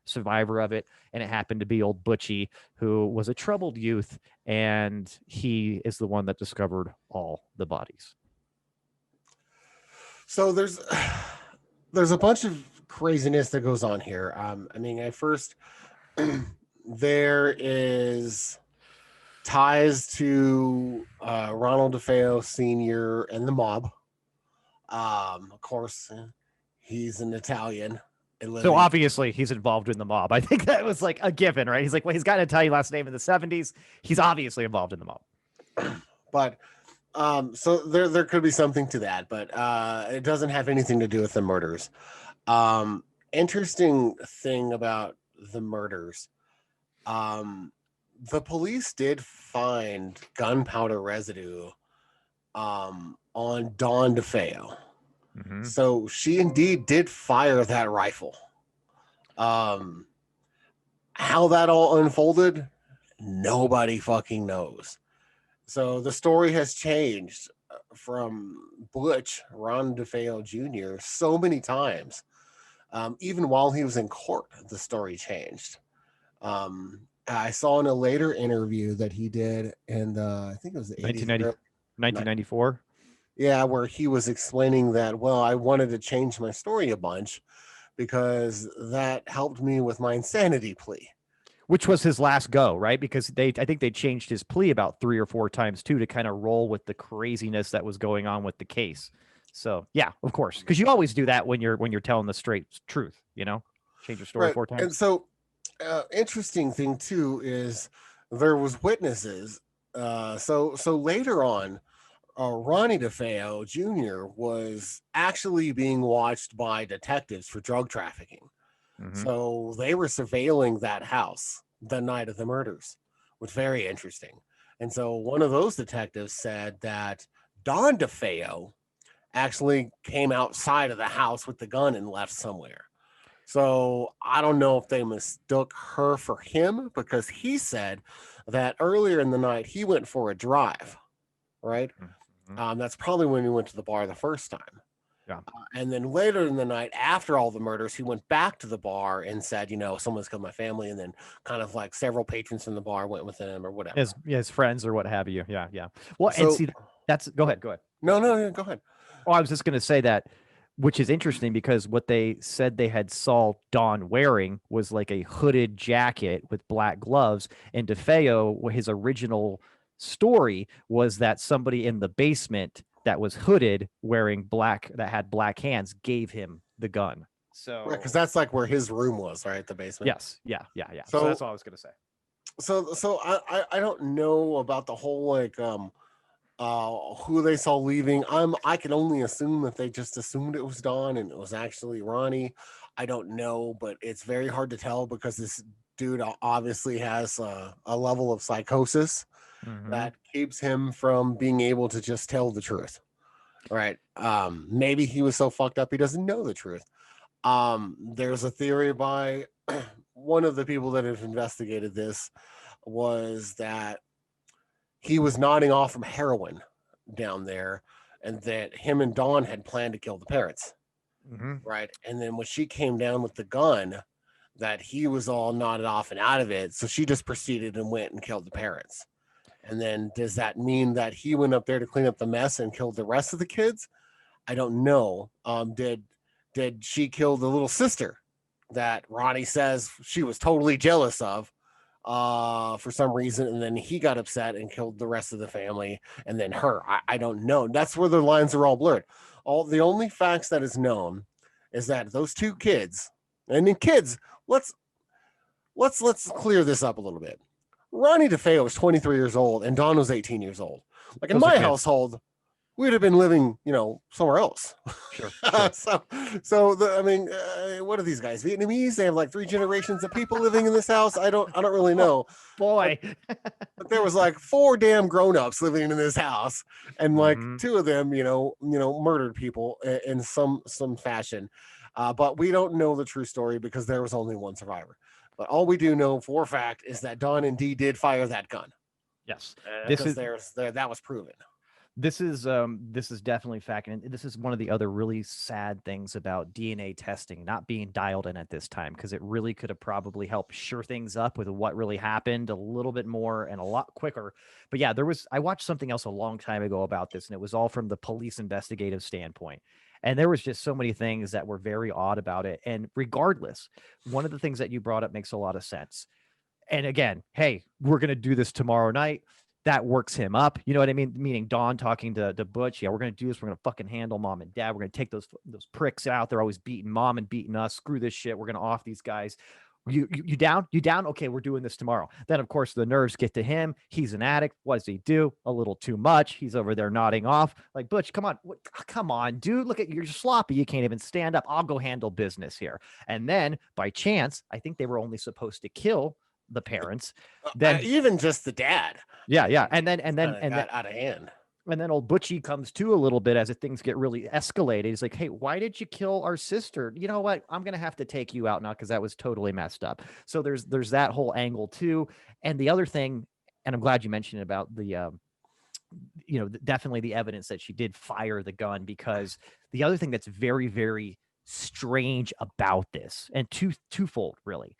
of it, and it happened to be old Butchie, who was a troubled youth, and he is the one that discovered all the bodies. So there's a bunch of craziness that goes on here. At first there is ties to Ronald DeFeo Sr. and the mob. Of course, he's an Italian. So obviously he's involved in the mob. I think that was like a given, right? He's like, well, he's got an Italian last name in the 70s. He's obviously involved in the mob. But so there could be something to that, but it doesn't have anything to do with the murders. Interesting thing about the murders. the police did find gunpowder residue on Dawn DeFeo. Mm-hmm. So she indeed did fire that rifle. Um, how that all unfolded, nobody fucking knows. So the story has changed from Butch, Ron DeFeo Jr., so many times. Even while he was in court, the story changed. I saw in a later interview that he did in the, I think it was the 80s. 1994. Yeah, where he was explaining that, well, I wanted to change my story a bunch because that helped me with my insanity plea. Which was his last go, right? Because I think they changed his plea about 3 or 4 times too to kind of roll with the craziness that was going on with the case. So yeah, of course, because you always do that when you're telling the straight truth, change your story Right. 4 times. And so, interesting thing too is there was witnesses. So later on, Ronnie DeFeo Jr. was actually being watched by detectives for drug trafficking. Mhm. So they were surveilling that house the night of the murders, which was very interesting. And so one of those detectives said that Don DeFeo actually came outside of the house with the gun and left somewhere. So I don't know if they mistook her for him because he said that earlier in the night he went for a drive, right? Mhm. That's probably when he went to the bar the first time. Yeah. And then later in the night, after all the murders, he went back to the bar and said, someone's killed my family. And then kind of like several patrons from the bar went with him or whatever. His friends or what have you. Yeah, yeah. Well, and So, see, go ahead. no, go ahead. Oh, I was just going to say that, which is interesting because what they said they had saw Don wearing was like a hooded jacket with black gloves. And DeFeo, his original story was that somebody in the basement that was hooded wearing black, that had black hands, gave him the gun. So, Right, because that's like where his room was, right? The basement. yes. Yeah. So that's all I was going to say. So I don't know about the whole like who they saw leaving. I can only assume that they just assumed it was Don and it was actually Ronnie. I don't know, but it's very hard to tell because this dude obviously has a level of psychosis that keeps him from being able to just tell the truth. Right. Maybe he was so fucked up he doesn't know the truth. There's a theory by one of the people that have investigated this was that he was nodding off from heroin down there and that him and Dawn had planned to kill the parents. Right. And then when she came down with the gun, that he was all nodded off and out of it. So she just proceeded and went and killed the parents. And then does that mean that he went up there to clean up the mess and killed the rest of the kids? I don't know. Did she kill the little sister that Ronnie says she was totally jealous of for some reason, and then he got upset and killed the rest of the family, and then her? I don't know. That's where the lines are all blurred. The only facts that is known is that those 2 kids, and in kids, let's clear this up a little bit. Ronnie DeFeo was 23 years old and Don was 18 years old. Like in my household, we'd have been living, somewhere else. Sure. What are these guys? Vietnamese? They have like 3 generations of people living in this house. I don't really know. Boy. But there was like 4 damn grown-ups living in this house, and like 2 of them, murdered people in some fashion. But we don't know the true story because there was only one survivor. But all we do know for a fact is that Don indeed did fire that gun. Yes, that was proven. This is definitely fact, and this is one of the other really sad things about DNA testing not being dialed in at this time, because it really could have probably helped sure things up with what really happened a little bit more and a lot quicker. But yeah, I watched something else a long time ago about this, and it was all from the police investigative standpoint. And there was just so many things that were very odd about it. And regardless, one of the things that you brought up makes a lot of sense. And again, hey, we're going to do this tomorrow night. That works him up. You know what I mean? Meaning Don talking to Butch. Yeah, we're going to do this. We're going to fucking handle mom and dad. We're going to take those pricks out. They're always beating mom and beating us. Screw this shit. We're going to off these guys. You down? You down? Okay, we're doing this tomorrow. Then, of course, the nerves get to him. He's an addict. What does he do? A little too much. He's over there nodding off. Like, Butch, come on. Come on, dude. Look at you're sloppy. You can't even stand up. I'll go handle business here. And then, by chance, I think they were only supposed to kill the parents. Then even just the dad. yeah. And then got out of hand. And then old Butchie comes to a little bit as things get really escalated. He's like, hey, why did you kill our sister? You know what? I'm going to have to take you out now because that was totally messed up. So there's that whole angle too. And the other thing, and I'm glad you mentioned about the, definitely the evidence that she did fire the gun, because the other thing that's very, very strange about this, and twofold really,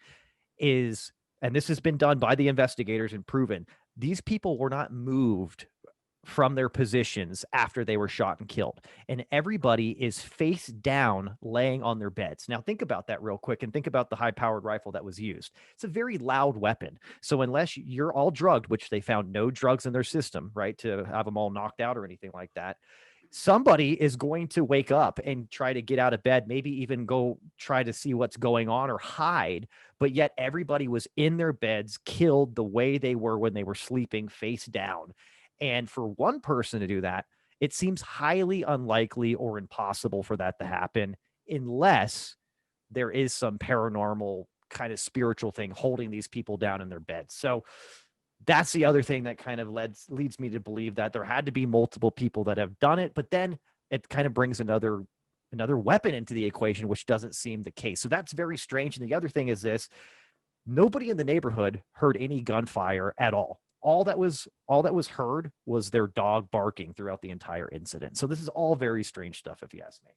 is, and this has been done by the investigators and proven, these people were not moved from their positions after they were shot and killed. And everybody is face down laying on their beds. Now think about that real quick and think about the high-powered rifle that was used. It's a very loud weapon. So unless you're all drugged, which they found no drugs in their system, right, to have them all knocked out or anything like that, somebody is going to wake up and try to get out of bed, maybe even go try to see what's going on or hide. But yet everybody was in their beds, killed the way they were when they were sleeping, face down. And for one person to do that, it seems highly unlikely or impossible for that to happen unless there is some paranormal kind of spiritual thing holding these people down in their beds. So that's the other thing that kind of leads me to believe that there had to be multiple people that have done it. But then it kind of brings another weapon into the equation, which doesn't seem the case. So that's very strange. And the other thing is this: nobody in the neighborhood heard any gunfire at all. All that was heard was their dog barking throughout the entire incident. So this is all very strange stuff, if you ask me.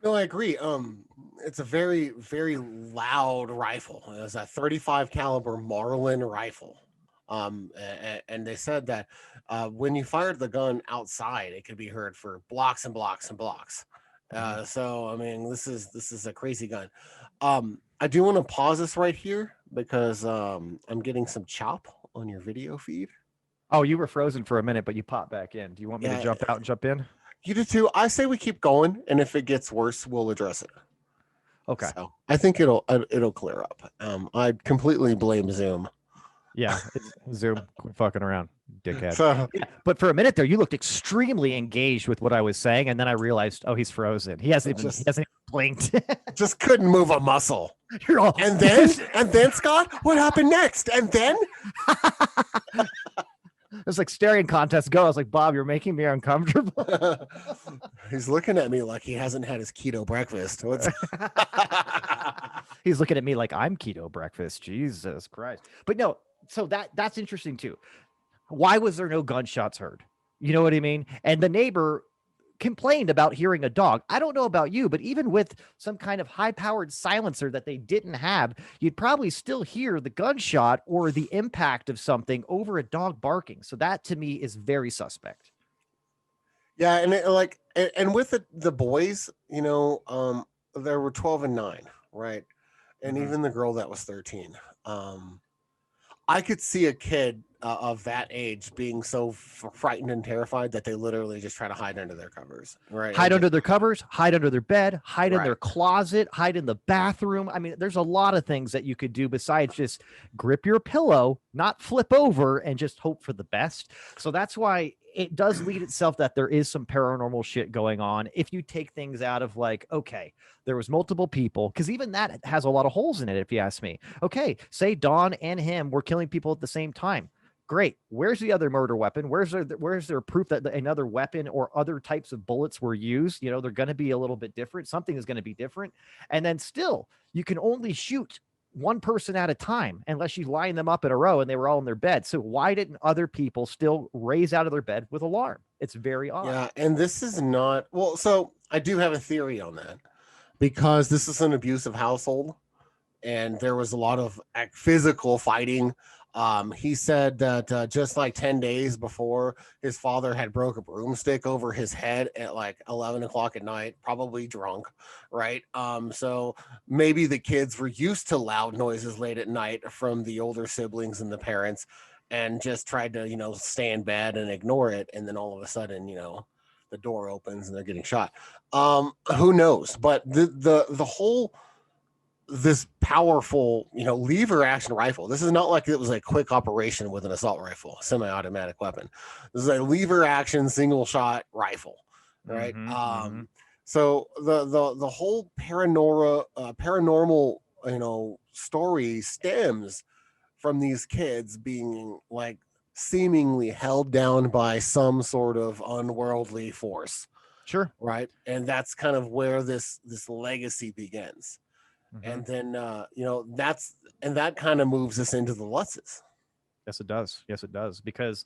No, I agree. It's a very, very loud rifle. It was a 35 caliber Marlin rifle. And they said that when you fired the gun outside, it could be heard for blocks and blocks and blocks. So I mean, this is a crazy gun. I do want to pause this right here because I'm getting some chop on your video feed. Oh, you were frozen for a minute, but you popped back in. Do you want me to jump out and jump in? You do too. I say we keep going, and if it gets worse, we'll address it. Okay. So I think it'll clear up. I completely blame Zoom. Yeah, Zoom, quit fucking around, dickhead. So, yeah, but for a minute there, you looked extremely engaged with what I was saying, and then I realized, oh, he's frozen. He hasn't even blinked. Just couldn't move a muscle. You're all, and then Scott, what happened next? And then it's like staring contest. Go. I was like, Bob, you're making me uncomfortable. He's looking at me like he hasn't had his keto breakfast. He's looking at me like I'm keto breakfast. Jesus Christ. But no, so that's interesting too. Why was there no gunshots heard? You know what I mean? And the neighbor complained about hearing a dog. I don't know about you, but even with some kind of high-powered silencer that they didn't have, you'd probably still hear the gunshot or the impact of something over a dog barking. So that to me is very suspect. Yeah, and with the boys, there were 12 and 9, right? And even the girl that was 13. I could see a kid of that age being so frightened and terrified that they literally just try to hide under their covers, right? Hide under their covers, hide under their bed, hide in their closet, hide in the bathroom. I mean, there's a lot of things that you could do besides just grip your pillow, not flip over, and just hope for the best. So that's why it does lead itself that there is some paranormal shit going on. If you take things out of like, okay, there was multiple people, because even that has a lot of holes in it, if you ask me. Okay, say Dawn and him were killing people at the same time. Great. Where's the other murder weapon? Where's their proof that another weapon or other types of bullets were used? They're going to be a little bit different. Something is going to be different. And then still, you can only shoot one person at a time unless you line them up in a row and they were all in their bed. So why didn't other people still raise out of their bed with alarm? It's very odd. Yeah, and this is not well. So I do have a theory on that because this is an abusive household, and there was a lot of physical fighting. He said that just like 10 days before, his father had broke a broomstick over his head at like 11 o'clock at night, probably drunk, right? So maybe the kids were used to loud noises late at night from the older siblings and the parents and just tried to, stay in bed and ignore it. And then all of a sudden, the door opens and they're getting shot. Who knows? But the whole... this powerful, lever action rifle. This is not like it was a quick operation with an assault rifle, semi-automatic weapon. This is a lever action single shot rifle, right? So the whole paranormal story stems from these kids being like seemingly held down by some sort of unworldly force, Sure. right? And that's kind of where this legacy begins. Mhm. And then that kind of moves us into the Lutzes. Yes, it does. Yes, it does. Because,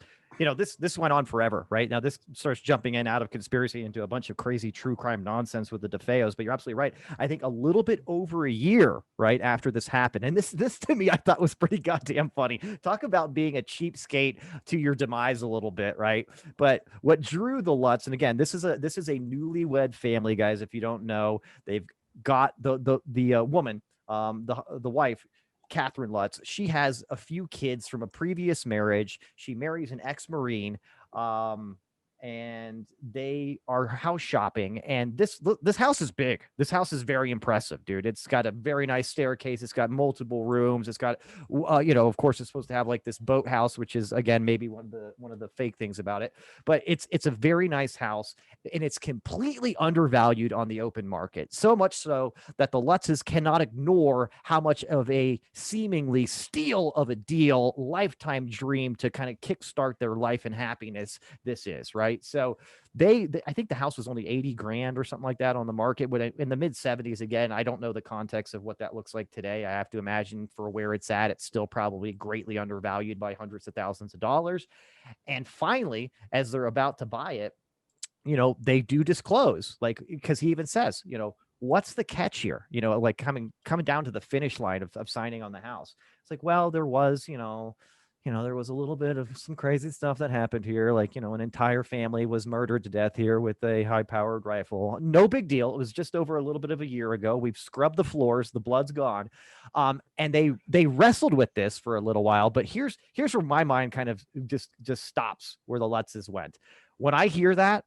this went on forever, right? Now this starts jumping in out of conspiracy into a bunch of crazy true crime nonsense with the DeFeo's, but you're absolutely right. I think a little bit over a year, right, after this happened. And this to me, I thought was pretty goddamn funny. Talk about being a cheapskate to your demise a little bit, right? But what drew the Lutz, and again, this is a newlywed family, guys. If you don't know, they've got the woman, the wife, Catherine Lutz. She has a few kids from a previous marriage. She marries an ex-Marine, and they are house shopping. And this house is big. This house is very impressive, dude. It's got a very nice staircase. It's got multiple rooms. It's got, of course, it's supposed to have like this boathouse, which is again maybe one of the fake things about it. But it's a very nice house, and it's completely undervalued on the open market. So much so that the Lutzes cannot ignore how much of a seemingly steal of a deal, lifetime dream to kind of kickstart their life and happiness this is, right? So they I think the house was only 80 grand or something like that on the market in the mid 70s. Again, I don't know the context of what that looks like today. I have to imagine for where it's at, it's still probably greatly undervalued by hundreds of thousands of dollars. And finally, as they're about to buy it, they do disclose, like, because he even says, what's the catch here? Like coming down to the finish line of signing on the house. It's like, well, there was, there was a little bit of some crazy stuff that happened here. Like, an entire family was murdered to death here with a high-powered rifle. No big deal. It was just over a little bit of a year ago. We've scrubbed the floors. The blood's gone. And they wrestled with this for a little while. But here's where my mind kind of just stops, where the Lutzes went. When I hear that,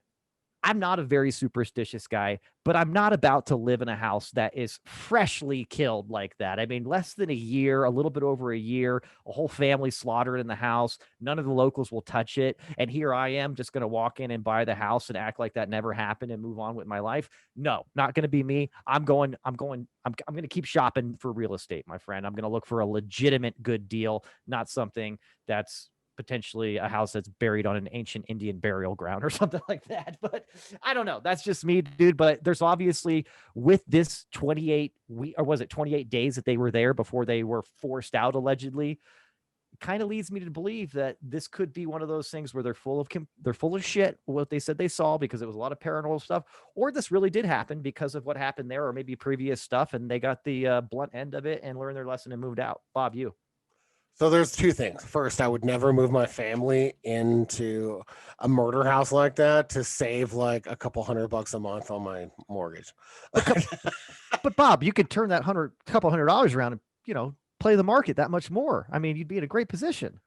I'm not a very superstitious guy, but I'm not about to live in a house that is freshly killed like that. I mean, less than a year, a little bit over a year, a whole family slaughtered in the house. None of the locals will touch it. And here I am just going to walk in and buy the house and act like that never happened and move on with my life. No, not going to be me. I'm going to keep shopping for real estate, my friend. I'm going to look for a legitimate good deal, not something that's potentially a house that's buried on an ancient Indian burial ground or something like that. But I don't know. That's just me, dude. But there's obviously, with this 28 days that they were there before they were forced out, allegedly, kind of leads me to believe that this could be one of those things where they're full of shit, what they said they saw, because it was a lot of paranormal stuff, or this really did happen because of what happened there, or maybe previous stuff, and they got the blunt end of it and learned their lesson and moved out. Bob, you. So there's two things. First, I would never move my family into a murder house like that to save like a couple $100 a month on my mortgage. But Bob, you could turn that couple $100 around and, play the market that much more. I mean, you'd be in a great position.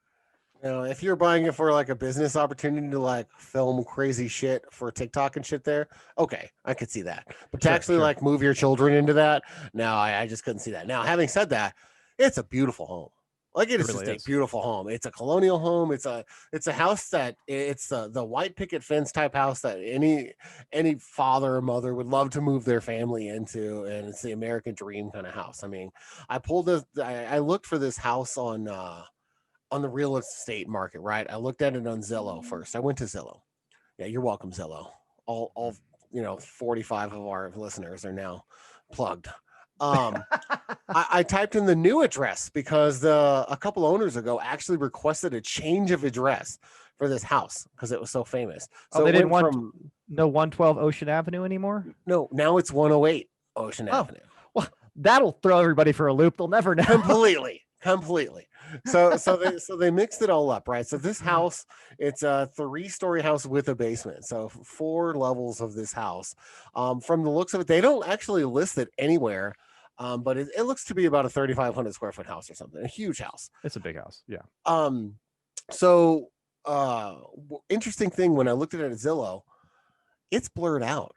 If you're buying it for like a business opportunity to like film crazy shit for TikTok and shit there, okay, I could see that. But to actually like move your children into that, no, I just couldn't see that. Now, having said that, it's a beautiful home. Like it is really just a beautiful home. It's a colonial home. It's a house that it's the white picket fence type house that any father or mother would love to move their family into, and it's the American dream kind of house. I mean, I looked for this house on the real estate market, right? I looked at it on Zillow first. I went to Zillow. Yeah, you're welcome, Zillow. All 45 of our listeners are now plugged. I typed in the new address because a couple owners ago actually requested a change of address for this house because it was so famous. So they didn't want no 112 Ocean Avenue anymore? No, now it's 108 Ocean Avenue. Well, that'll throw everybody for a loop. They'll never know. Completely. So they mixed it all up, right? So this house, it's a 3-story house with a basement. So 4 levels of this house. From the looks of it, they don't actually list it anywhere. But it looks to be about a 3,500 square foot house or something. A huge house. It's a big house. Yeah. So interesting thing, when I looked at it at Zillow, it's blurred out.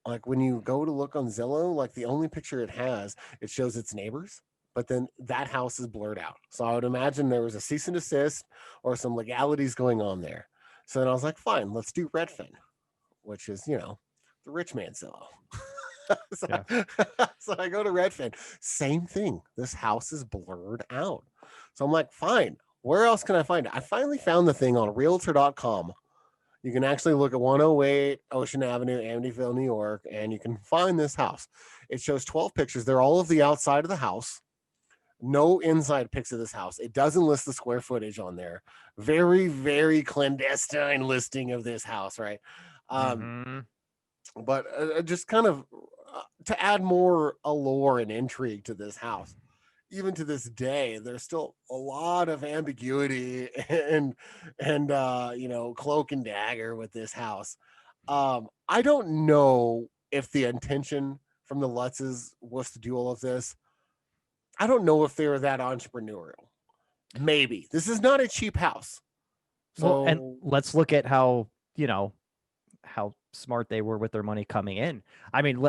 Like when you go to look on Zillow, like the only picture it has, it shows its neighbors, but then that house is blurred out. So I would imagine there was a cease and desist or some legalities going on there. So then I was like, fine, let's do Redfin, which is, the rich man Zillow. So, so I go to Redfin. Same thing. This house is blurred out. So I'm like, fine. Where else can I find it? I finally found the thing on Realtor.com. You can actually look at 108 Ocean Avenue, Amityville, New York, and you can find this house. It shows 12 pictures. They're all of the outside of the house. No inside pics of this house. It doesn't list the square footage on there. Very, very clandestine listing of this house, right? But just kind of to add more allure and intrigue to this house. Even to this day, there's still a lot of ambiguity and cloak and dagger with this house. I don't know if the intention from the Lutzes was to do all of this. I don't know if they were that entrepreneurial. Maybe this is not a cheap house. So, well, and let's look at how smart they were with their money coming in. I mean,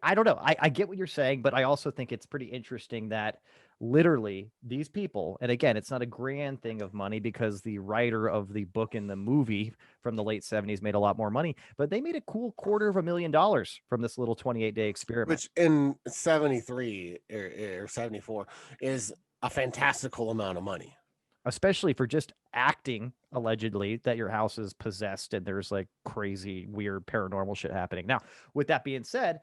I don't know. I get what you're saying, but I also think it's pretty interesting that literally these people, and again, it's not a grand thing of money because the writer of the book and the movie from the late 70s made a lot more money, but they made a cool $250,000 from this little 28-day experiment. Which in 73 or 74 is a fantastical amount of money. Especially for just acting allegedly that your house is possessed and there's like crazy, weird paranormal shit happening. Now, with that being said,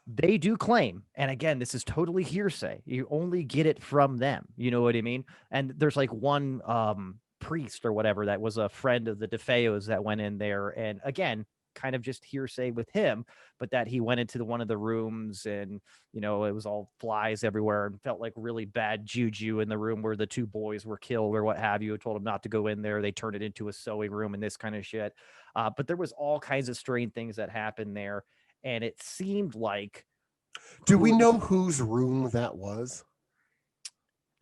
they do claim, and again, this is totally hearsay. You only get it from them. You know what I mean? And there's like one priest or whatever that was a friend of the DeFeo's that went in there. And again, kind of just hearsay with him, but that he went into one of the rooms and, it was all flies everywhere and felt like really bad juju in the room where the two boys were killed or what have you. Told him not to go in there. They turned it into a sewing room and this kind of shit. But there was all kinds of strange things that happened there. And it seemed like... Do we know whose room that was?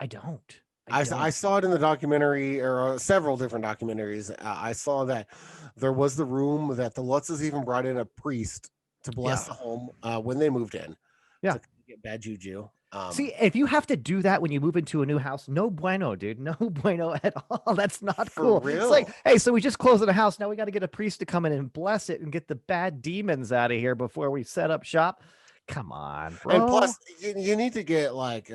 I don't. I saw it in the documentary or several different documentaries. I saw that there was the room that the Lutzes even brought in a priest to bless the home when they moved in. Yeah. To get bad juju. See, if you have to do that when you move into a new house, no bueno, dude. No bueno at all. That's not cool. Real? It's like, hey, so we just closed on a house. Now we got to get a priest to come in and bless it and get the bad demons out of here before we set up shop. Come on, bro. And plus, you need to get like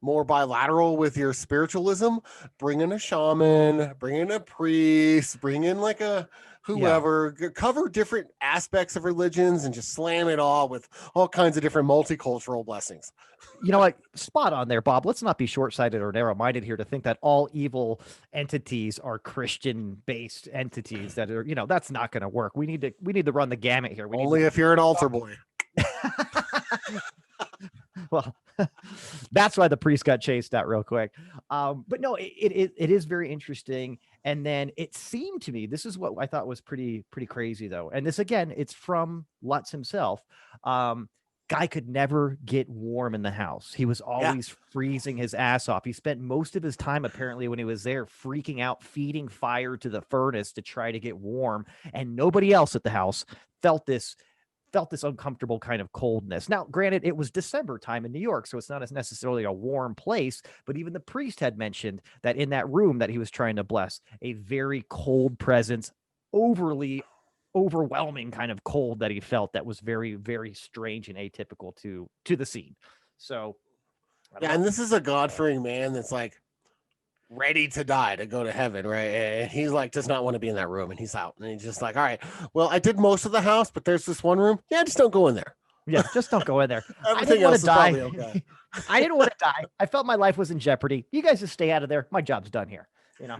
more bilateral with your spiritualism. Bring in a shaman, bring in a priest, bring in like a whoever, cover different aspects of religions and just slam it all with all kinds of different multicultural blessings. You know what? Spot on there, Bob. Let's not be short-sighted or narrow-minded here to think that all evil entities are Christian-based entities that are, that's not going to work. We need to run the gamut here. If you're an altar boy. Well, that's why the priest got chased out real quick. But no, it is very interesting. And then it seemed to me, this is what I thought was pretty crazy though. And this, again, it's from Lutz himself. Guy could never get warm in the house. He was always freezing his ass off. He spent most of his time, apparently, when he was there, freaking out, feeding fire to the furnace to try to get warm. And nobody else at the house felt this uncomfortable kind of coldness. Now, granted, it was December time in New York, so it's not as necessarily a warm place, but even the priest had mentioned that in that room that he was trying to bless, a very cold presence, overwhelming kind of cold that he felt that was very, very strange and atypical to the scene. So, and this is a God-fearing man that's like ready to die to go to heaven, right? And he's like does not want to be in that room, and he's out, and he's just like, all right, well, I did most of the house, but there's this one room. Yeah, just don't go in there. Yeah, just don't go in there. I didn't want to die. Okay. I didn't want to die. I felt my life was in jeopardy. You guys just stay out of there. My job's done here.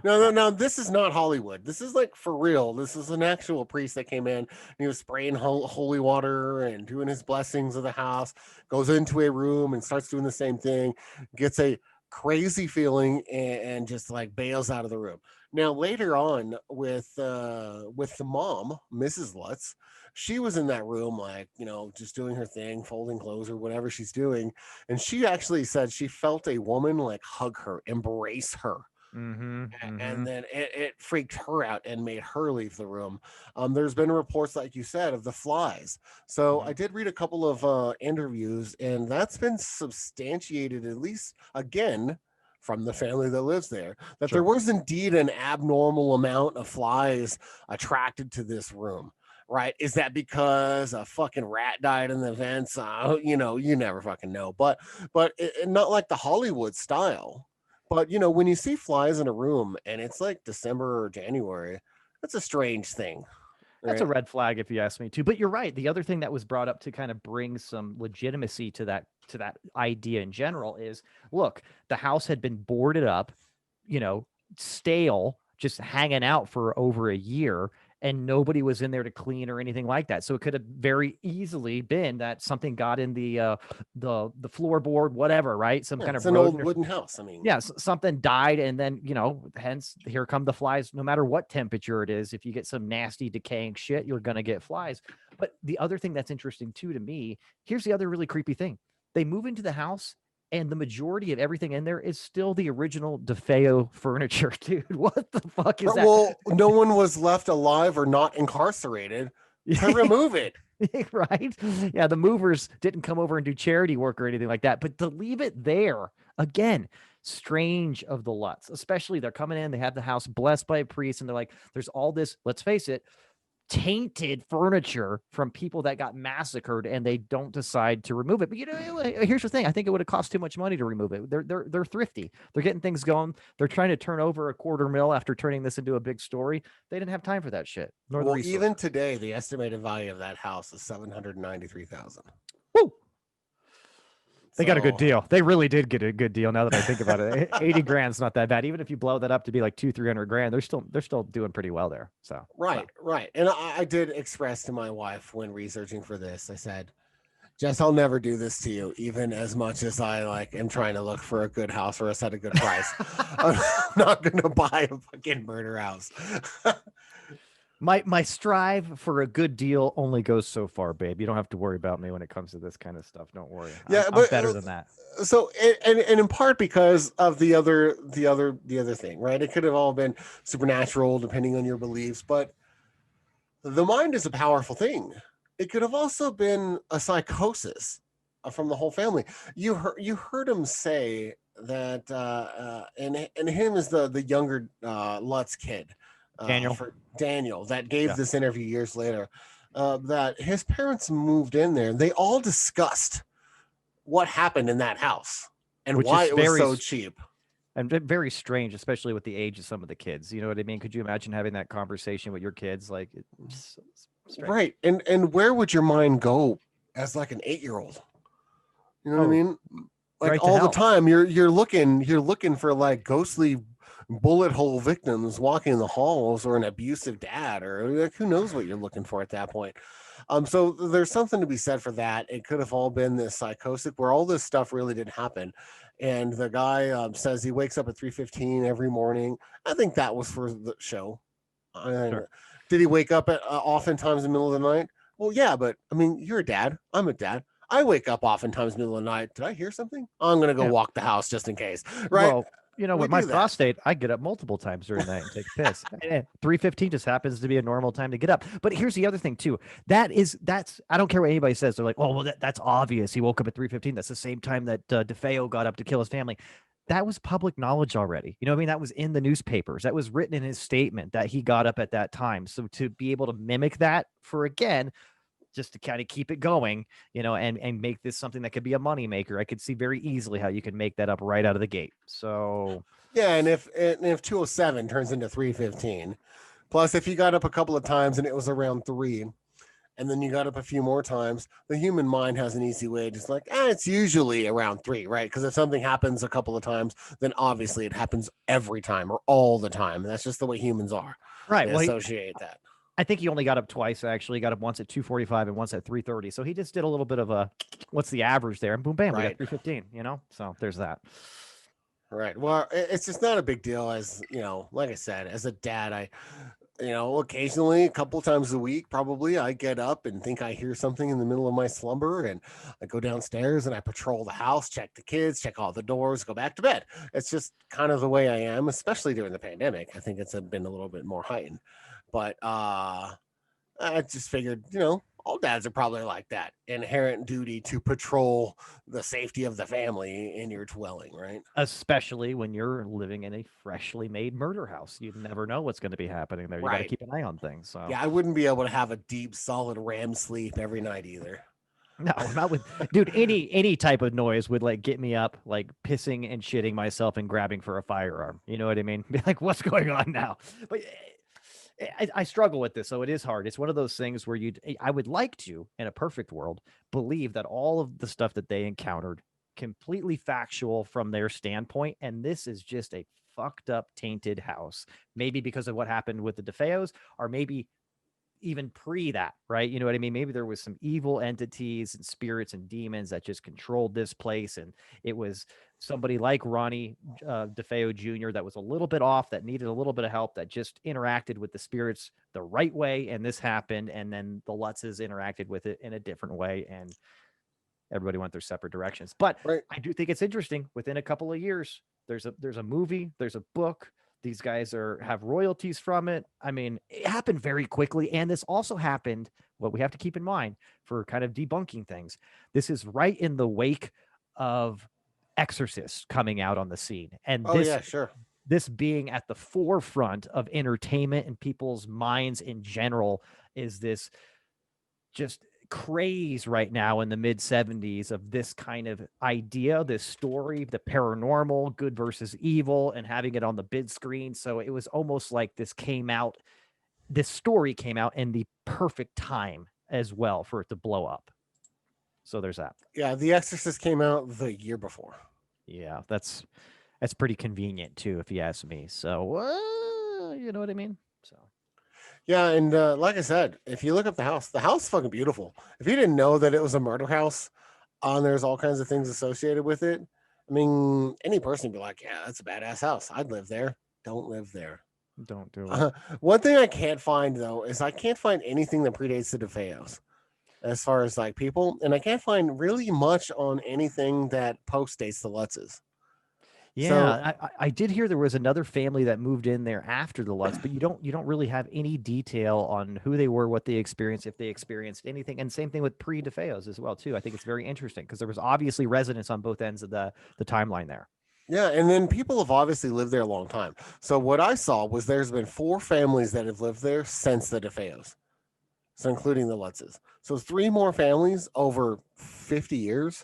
No, this is not Hollywood. This is like for real. This is an actual priest that came in and he was spraying holy water and doing his blessings of the house, goes into a room and starts doing the same thing, gets a crazy feeling and just like bails out of the room. Now later on with the mom, Mrs. Lutz, she was in that room like, just doing her thing, folding clothes or whatever she's doing, and she actually said she felt a woman like hug her, embrace her. And then it freaked her out and made her leave the room. There's been reports, like you said, of the flies. So I did read a couple of interviews, and that's been substantiated, at least again, from the family that lives there, that there was indeed an abnormal amount of flies attracted to this room. right? Is that because a fucking rat died in the vents? You know, you never fucking know. But not like the Hollywood style. But you know, when you see flies in a room and it's like December or January, that's a strange thing. That's a Right? red flag if you ask me too. But you're right. The other thing that was brought up to kind of bring some legitimacy to that idea in general is, look, the house had been boarded up, you know, stale, just hanging out for over a year, and nobody was in there to clean or anything like that. So it could have very easily been that something got in the floorboard, whatever, right? Some Yeah, kind it's of an old rodent. wooden house. I mean, Yeah, something died, and then, you know, hence here come the flies. No matter what temperature it is, if you get some nasty decaying shit, you're gonna get flies. But the other thing that's interesting too to me, here's the other really creepy thing: they move into the house, and the majority of everything in there is still the original DeFeo furniture, dude. What the fuck is that? well, no one was left alive or not incarcerated to remove it. Right? Yeah, the movers didn't come over and do charity work or anything like that, but to leave it there again, strange of the Lutz, especially they're coming in, they have the house blessed by a priest, and they're like, there's all this, let's face it, tainted furniture from people that got massacred, and they don't decide to remove it. But you know, here's the thing: I think it would have cost too much money to remove it. They're thrifty. They're getting things going. They're trying to turn over $250,000 after turning this into a big story. They didn't have time for that shit. Nor the Well, resources. even today, the estimated value of that house is $793,000. Woo! They got a good deal. They really did get a good deal. Now that I think about it, 80 grand's not that bad. Even if you blow that up to be like 200-300 grand, they're still doing pretty well there. So Right, right. And I did express to my wife when researching for this, I said, Jess, I'll never do this to you, even as much as I like am trying to look for a good house or us at a good price. I'm not gonna buy a fucking murder house. my strive for a good deal only goes so far, babe. You don't have to worry about me when it comes to this kind of stuff. Don't worry. Yeah, I'm better than that. So and in part because of the other thing, right? It could have all been supernatural depending on your beliefs, but the mind is a powerful thing. It could have also been a psychosis from the whole family. You heard him say that, and him is the younger Lutz kid, Daniel, that gave this interview years later, that his parents moved in there. They all discussed what happened in that house and why it was so cheap. And very strange, especially with the age of some of the kids. You know what I mean? Could you imagine having that conversation with your kids? Like, it's strange. Right. And where would your mind go as like an 8-year-old? You know what I mean? Like right all the time you're looking for like ghostly bullet hole victims walking in the halls, or an abusive dad, or like, who knows what you're looking for at that point. So there's something to be said for that. It could have all been this psychosis where all this stuff really did happen. And the guy says he wakes up at 3:15 every morning. I think that was for the show. Sure. Did he wake up at oftentimes in the middle of the night? Well, yeah, but I mean, you're a dad. I'm a dad. I wake up oftentimes in the middle of the night. Did I hear something? I'm going to go walk the house just in case. Right. Well, you know, with my prostate, I get up multiple times during the night and take a piss. 3:15 just happens to be a normal time to get up. But here's the other thing too. That's I don't care what anybody says. They're like, oh, well, that's obvious. He woke up at 3:15. That's the same time that DeFeo got up to kill his family. That was public knowledge already. You know what I mean? That was in the newspapers. That was written in his statement that he got up at that time. So to be able to mimic that for, again, just to kind of keep it going, you know, and make this something that could be a moneymaker, I could see very easily how you can make that up right out of the gate. So yeah, and if 207 turns into 3:15, plus if you got up a couple of times and it was around 3, and then you got up a few more times, the human mind has an easy way, just like, it's usually around 3, right? Because if something happens a couple of times, then obviously it happens every time or all the time. And that's just the way humans are. Right. They associate that. I think he only got up twice, actually. He got up once at 2:45 and once at 3:30. So he just did a little bit of a, what's the average there? And boom, bam, we got 3:15, you know? So there's that. Right. Well, it's just not a big deal, as, you know, like I said, as a dad, occasionally, a couple times a week, probably, I get up and think I hear something in the middle of my slumber, and I go downstairs and I patrol the house, check the kids, check all the doors, go back to bed. It's just kind of the way I am, especially during the pandemic. I think it's been a little bit more heightened, but I just figured, you know, all dads are probably like that. Inherent duty to patrol the safety of the family in your dwelling, right? Especially when you're living in a freshly made murder house. You never know what's going to be happening there. You got to Right. keep an eye on things. So Yeah, I wouldn't be able to have a deep, solid REM sleep every night either. no, not with dude. Any type of noise would like get me up, like pissing and shitting myself and grabbing for a firearm. You know what I mean? Be like, what's going on now? But I struggle with this, so it is hard. It's one of those things where I would like to, in a perfect world, believe that all of the stuff that they encountered completely factual from their standpoint, and this is just a fucked up, tainted house. Maybe because of what happened with the DeFeo's, or maybe even pre that, right? You know what I mean? Maybe there was some evil entities and spirits and demons that just controlled this place, and it was somebody like Ronnie DeFeo Jr. that was a little bit off, that needed a little bit of help, that just interacted with the spirits the right way, and this happened, and then the Lutzes interacted with it in a different way, and everybody went their separate directions. But Right. I do think it's interesting. Within a couple of years, there's a movie, there's a book. These guys have royalties from it. I mean, it happened very quickly. And this also happened, what we have to keep in mind for kind of debunking things. This is right in the wake of Exorcist coming out on the scene. And Oh, yeah, sure. this being at the forefront of entertainment and people's minds in general is this just craze right now in the mid 70s of this kind of idea, this story, the paranormal, good versus evil, and having it on the big screen. So it was almost like this story came out in the perfect time as well for it to blow up. So there's that. Yeah, The Exorcist came out the year before. Yeah, that's pretty convenient too, if you ask me. So you know what I mean? So Yeah, and like I said, if you look up the house is fucking beautiful. If you didn't know that it was a murder house, there's all kinds of things associated with it. I mean, any person would be like, yeah, that's a badass house. I'd live there. Don't live there. don't do it. One thing I can't find, though, is I can't find anything that predates the DeFeo's as far as like people. And I can't find really much on anything that postdates the Lutzes. Yeah, I did hear there was another family that moved in there after the Lutz, but you don't really have any detail on who they were, what they experienced, if they experienced anything, and same thing with pre-DeFeo's as well too. I think it's very interesting because there was obviously residents on both ends of the timeline there. Yeah, and then people have obviously lived there a long time. So what I saw was there's been 4 families that have lived there since the DeFeo's, so including the Lutzes. So 3 more families over 50 years.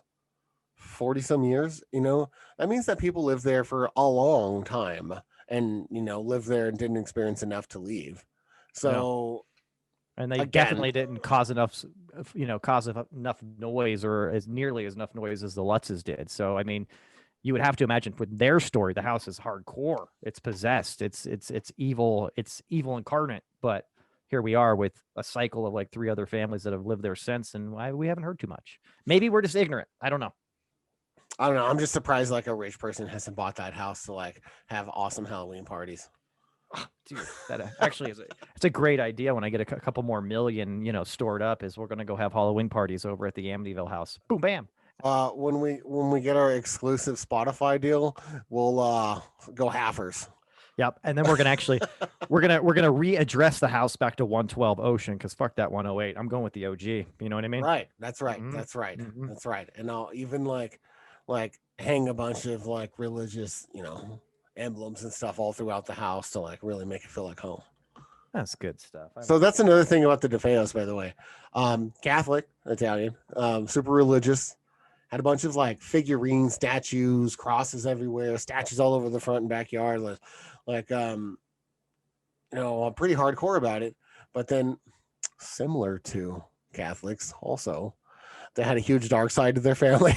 40 some years, that means that people lived there for a long time and, lived there and didn't experience enough to leave. So, and they definitely didn't cause enough noise, or as nearly as enough noise as the Lutzes did. So, I mean, you would have to imagine with their story, the house is hardcore. It's possessed. It's evil. It's evil incarnate. But here we are with a cycle of like 3 other families that have lived there since, and we haven't heard too much. Maybe we're just ignorant. I don't know. I'm just surprised like a rich person hasn't bought that house to like have awesome Halloween parties. Dude, that actually it's a great idea. When I get a couple more million, stored up, is we're going to go have Halloween parties over at the Amityville house. Boom, bam. When we get our exclusive Spotify deal, we'll go halfers. Yep, and then we're gonna readdress the house back to 112 Ocean, because fuck that 108. I'm going with the OG. You know what I mean? Right. That's right. Mhm. That's right. Mhm. That's right. And I'll even like hang a bunch of like religious, emblems and stuff all throughout the house to like really make it feel like home. That's good stuff. So that's another thing about the DeFeo's, by the way. Catholic, Italian, super religious. Had a bunch of like figurines, statues, crosses everywhere, statues all over the front and backyard. I'm pretty hardcore about it. But then, similar to Catholics, also, they had a huge dark side to their family.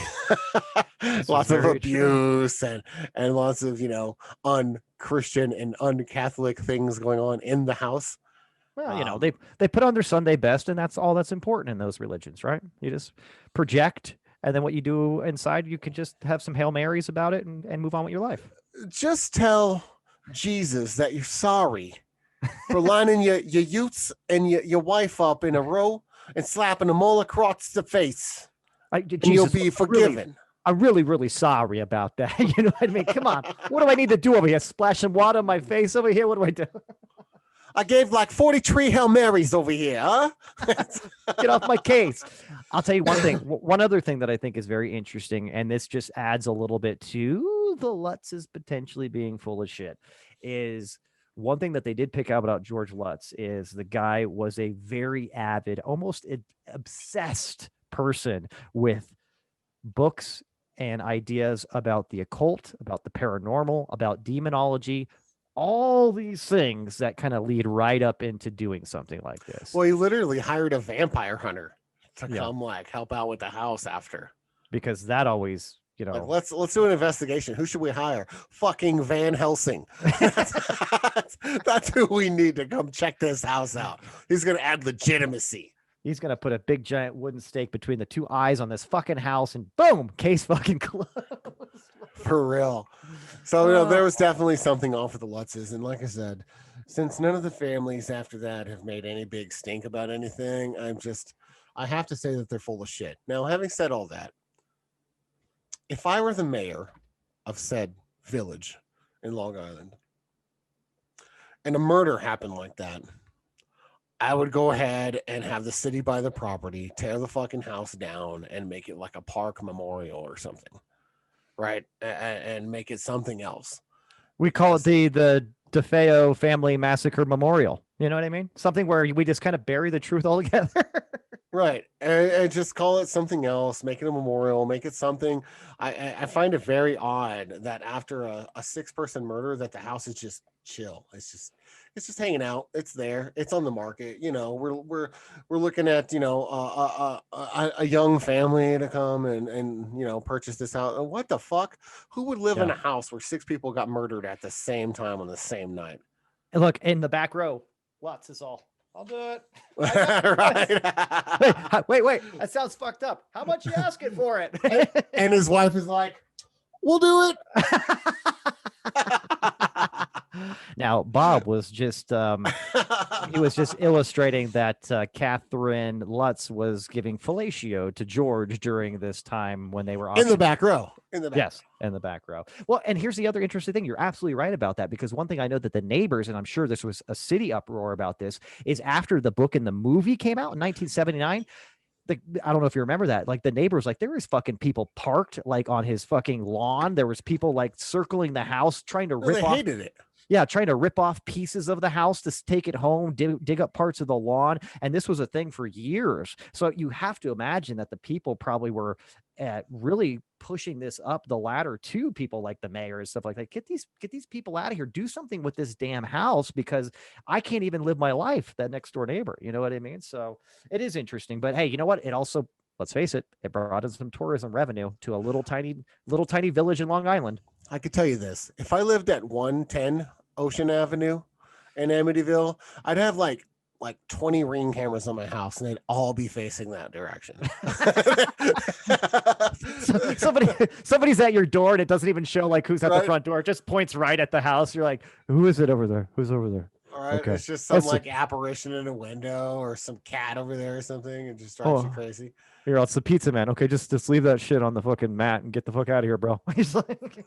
Lots of abuse and lots of un-Christian and un-Catholic things going on in the house. Well, they put on their Sunday best, and that's all that's important in those religions, right? You just project, and then what you do inside, you can just have some Hail Marys about it and move on with your life. Just tell Jesus that you're sorry for lining your utes and your wife up in a row and slapping them all across the face. Jesus, you'll be forgiven. I'm really, really sorry about that. You know what I mean? Come on. What do I need to do over here? Splash some water on my face over here? What do I do? I gave like 43 Hail Marys over here, huh? Get off my case. I'll tell you one thing. One other thing that I think is very interesting, and this just adds a little bit to the Lutz's potentially being full of shit, is one thing that they did pick out about George Lutz is the guy was a very avid, almost obsessed person with books and ideas about the occult, about the paranormal, about demonology, all these things that kind of lead right up into doing something like this. Well, he literally hired a vampire hunter to Yeah. come like help out with the house after. Because that always, you know, Like, let's do an investigation. Who should we hire? Fucking Van Helsing. That's who we need to come check this house out. He's gonna add legitimacy. he's gonna put a big giant wooden stake between the two eyes on this fucking house, and boom, case fucking closed. For real. So there was definitely something off with the Lutzes. And like I said, since none of the families after that have made any big stink about anything, I have to say that they're full of shit. Now, having said all that, if I were the mayor of said village in Long Island and a murder happened like that, I would go ahead and have the city buy the property, tear the fucking house down, and make it like a park memorial or something. Right, and make it something else. We call it the DeFeo Family Massacre Memorial. You know what I mean? Something where we just kind of bury the truth altogether. Right, and just call it something else. Make it a memorial. Make it something. I find it very odd that after a 6-person murder, that the house is just chill. It's just hanging out. It's there. It's on the market. You know, we're looking at a young family to come and purchase this house. And what the fuck? Who would live in a house where 6 people got murdered at the same time on the same night? And look, in the back row, Lutz is all. I'll do it. Right. Wait. That sounds fucked up. How much you asking for it? And his wife is like, "We'll do it." Now, Bob was just he was just illustrating that Catherine Lutz was giving fellatio to George during this time when they were in the back row. Yes, in the back row. Well, and here's the other interesting thing. You're absolutely right about that, because one thing I know that the neighbors, and I'm sure this was a city uproar about this, is after the book and the movie came out in 1979. I don't know if you remember that. Like the neighbors, like there was fucking people parked like on his fucking lawn. There was people like circling the house trying to rip off. They hated it. Yeah, trying to rip off pieces of the house to take it home, dig up parts of the lawn. And this was a thing for years. So you have to imagine that the people probably were really pushing this up the ladder to people like the mayor and stuff like that. Get these people out of here. Do something with this damn house, because I can't even live my life, that next door neighbor. You know what I mean? So it is interesting. But hey, you know what? It also, let's face it, it brought in some tourism revenue to a little tiny village in Long Island. I could tell you this. If I lived at 110 Ocean Avenue in Amityville, I'd have like 20 Ring cameras on my house, and they'd all be facing that direction. Somebody's at your door, and it doesn't even show like who's at the front door. It just points right at the house. You're like, who is it over there? Who's over there? All right. Okay. It's just some apparition in a window or some cat over there or something. It just drives you crazy. Here, it's the pizza man. Okay, just leave that shit on the fucking mat and get the fuck out of here, bro. He's like,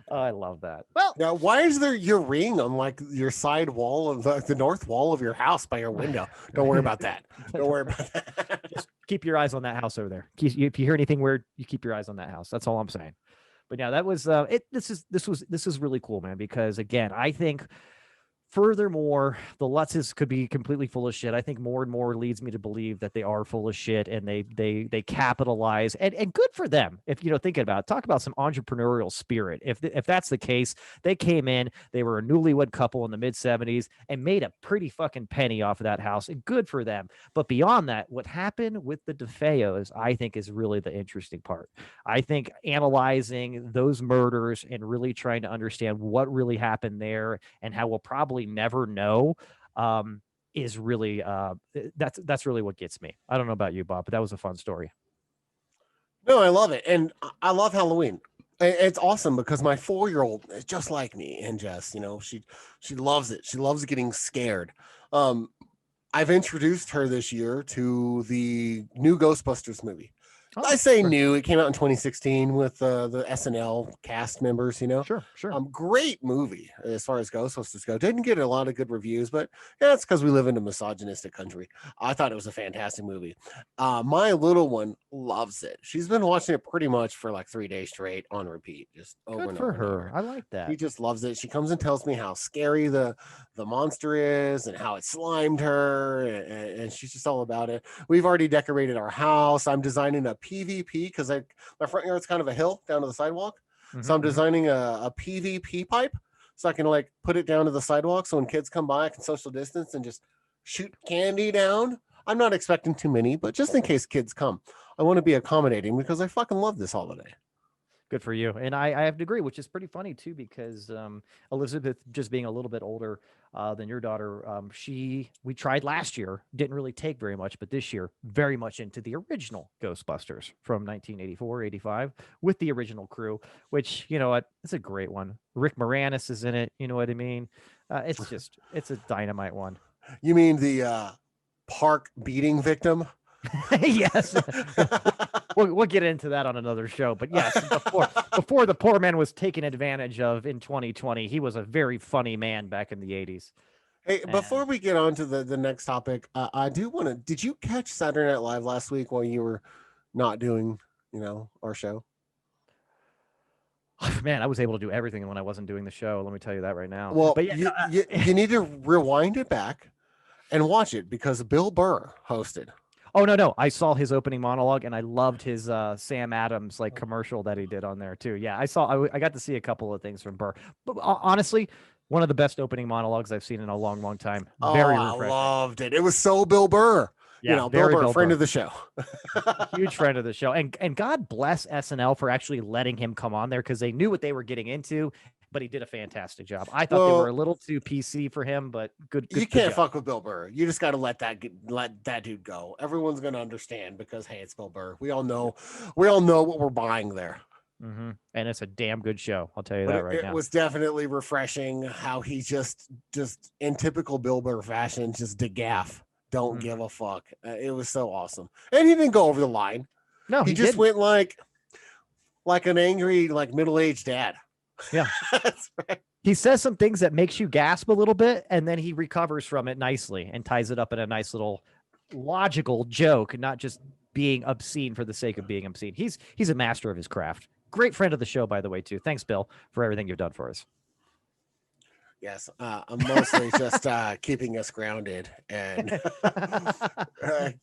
oh, I love that. Well, now why is there your ring on like your side wall of the north wall of your house by your window? Don't worry about that. Don't worry about that. Just keep your eyes on that house over there. If you hear anything weird, you keep your eyes on that house. That's all I'm saying. But yeah, that was This is really cool, man, because again, I think furthermore, the Lutzes could be completely full of shit. I think more and more leads me to believe that they are full of shit, and they capitalize, and good for them. If thinking about it, talk about some entrepreneurial spirit. If that's the case, they came in, they were a newlywed couple in the mid-70s and made a pretty fucking penny off of that house, and good for them. But beyond that, what happened with the DeFeo's, I think, is really the interesting part. I think analyzing those murders and really trying to understand what really happened there and how we'll probably never know is really that's really what gets me. I don't know about you, Bob, but that was a fun story. No, I love it, and I love Halloween. It's awesome because my 4-year-old is just like me, and Jess, she loves it. She loves getting scared. I've introduced her this year to the new Ghostbusters movie, Oh, I say sure. new. It came out in 2016 with the SNL cast members. Sure. Great movie as far as Ghostbusters go. Didn't get a lot of good reviews, but yeah, it's because we live in a misogynistic country. I thought it was a fantastic movie. My little one loves it. She's been watching it pretty much for like 3 days straight on repeat, just over Good and for over and her. over. I like She that. just loves it. She comes and tells me how scary the monster is and how it slimed her, and she's just all about it. We've already decorated our house. I'm designing a PVP because my front yard's kind of a hill down to the sidewalk. So I'm designing a PVP pipe so I can like put it down to the sidewalk. So when kids come by, I can social distance and just shoot candy down. I'm not expecting too many, but just in case kids come, I want to be accommodating because I fucking love this holiday. Good for you. And I have to agree, which is pretty funny too, because Elizabeth, just being a little bit older than your daughter, we tried last year, didn't really take very much, but this year, very much into the original Ghostbusters from 1984, 85 with the original crew, which, you know what, it's a great one. Rick Moranis is in it. You know what I mean? It's a dynamite one. You mean the park beating victim? Yes. We'll get into that on another show, but yes, before the poor man was taken advantage of in 2020, he was a very funny man back in the 80s. Hey, before we get on to the next topic, I do want to. Did you catch Saturday Night Live last week while you were not doing, our show? Man, I was able to do everything when I wasn't doing the show. Let me tell you that right now. Well, but yeah, you need to rewind it back and watch it because Bill Burr hosted. Oh no! I saw his opening monologue and I loved his Sam Adams like commercial that he did on there too. Yeah, I got to see a couple of things from Burr. But honestly, one of the best opening monologues I've seen in a long, long time. Very refreshing. I loved it. It was so Bill Burr. Yeah, Bill Burr, friend of the show. Huge friend of the show. And God bless SNL for actually letting him come on there because they knew what they were getting into, but he did a fantastic job. I thought they were a little too PC for him, but good. You can't fuck with Bill Burr. You just got to let that dude go. Everyone's going to understand because, hey, it's Bill Burr. We all know what we're buying there. Mm-hmm. And it's a damn good show. I'll tell you that right now. It was definitely refreshing how he just in typical Bill Burr fashion, just gaff. Don't give a fuck. It was so awesome. And he didn't go over the line. No, he just went like an angry, like middle-aged dad. Yeah. That's right. He says some things that makes you gasp a little bit, and then he recovers from it nicely and ties it up in a nice little logical joke, not just being obscene for the sake of being obscene. He's a master of his craft. Great friend of the show, by the way, too. Thanks, Bill, for everything you've done for us. Yes, I'm mostly just keeping us grounded and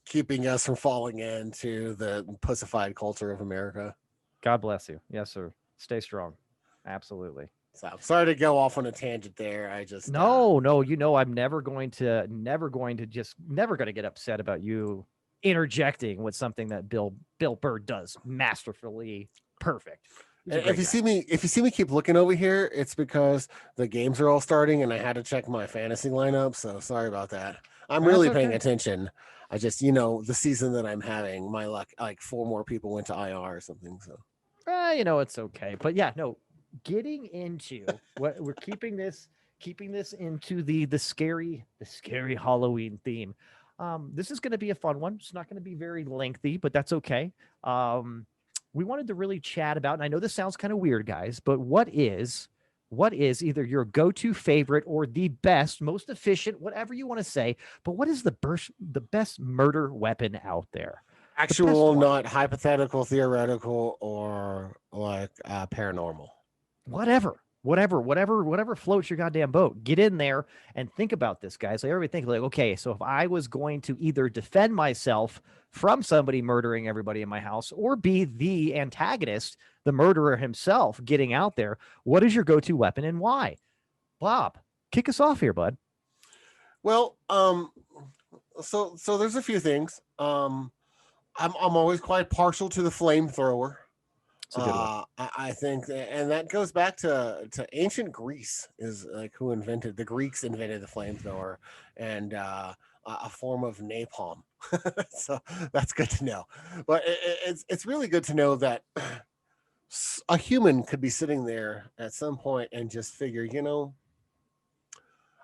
keeping us from falling into the pussified culture of America. God bless you. Yes, sir. Stay strong. Absolutely. So sorry to go off on a tangent there. I just no. I'm never going to get upset about you interjecting with something that Bill Burr does masterfully perfect. If you see me keep looking over here, it's because the games are all starting and I had to check my fantasy lineup. So sorry about that. I'm really paying attention. I just, the season that I'm having, my luck, like 4 more people went to IR or something. So, it's okay. But yeah, no, getting into what we're keeping this into the scary Halloween theme. This is going to be a fun one. It's not going to be very lengthy, but that's okay. We wanted to really chat about, and I know this sounds kind of weird, guys, but what is either your go-to favorite or the best, most efficient, whatever you want to say, but what is the best murder weapon out there? Actual, not hypothetical, theoretical, or like paranormal. Whatever floats your goddamn boat. Get in there and think about this, guys. Like, everybody think like, okay, so if I was going to either defend myself from somebody murdering everybody in my house or be the antagonist, the murderer himself getting out there, what is your go-to weapon and why? Bob, kick us off here, bud. Well, so there's a few things. I'm always quite partial to the flamethrower. I think, and that goes back to ancient Greece, is like the Greeks invented the flamethrower and a form of napalm. So that's good to know. But it's really good to know that a human could be sitting there at some point and just figure,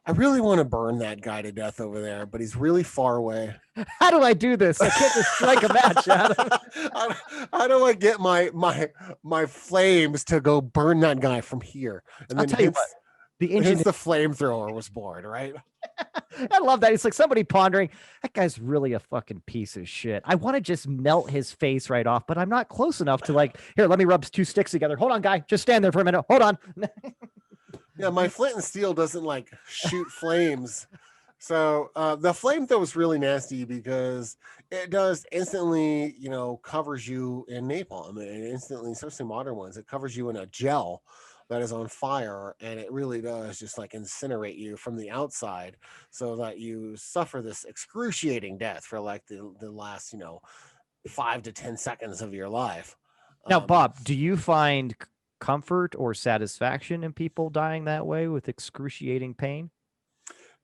I really want to burn that guy to death over there, but he's really far away. How do I do this? I can't just strike a match, Adam. How do I get my flames to go burn that guy from here? And I'll then tell you what, the engineer. hence the flamethrower was born, right? I love that. It's like somebody pondering, that guy's really a fucking piece of shit. I want to just melt his face right off, but I'm not close enough to like, here, let me rub 2 sticks together. Hold on, guy. Just stand there for a minute. Hold on. Yeah, my flint and steel doesn't like shoot flames. So the flamethrower is really nasty because it does instantly, covers you in napalm. And instantly, especially modern ones, it covers you in a gel that is on fire, and it really does just like incinerate you from the outside, so that you suffer this excruciating death for like the last 5 to 10 seconds of your life. Now, Bob, do you find comfort or satisfaction in people dying that way with excruciating pain?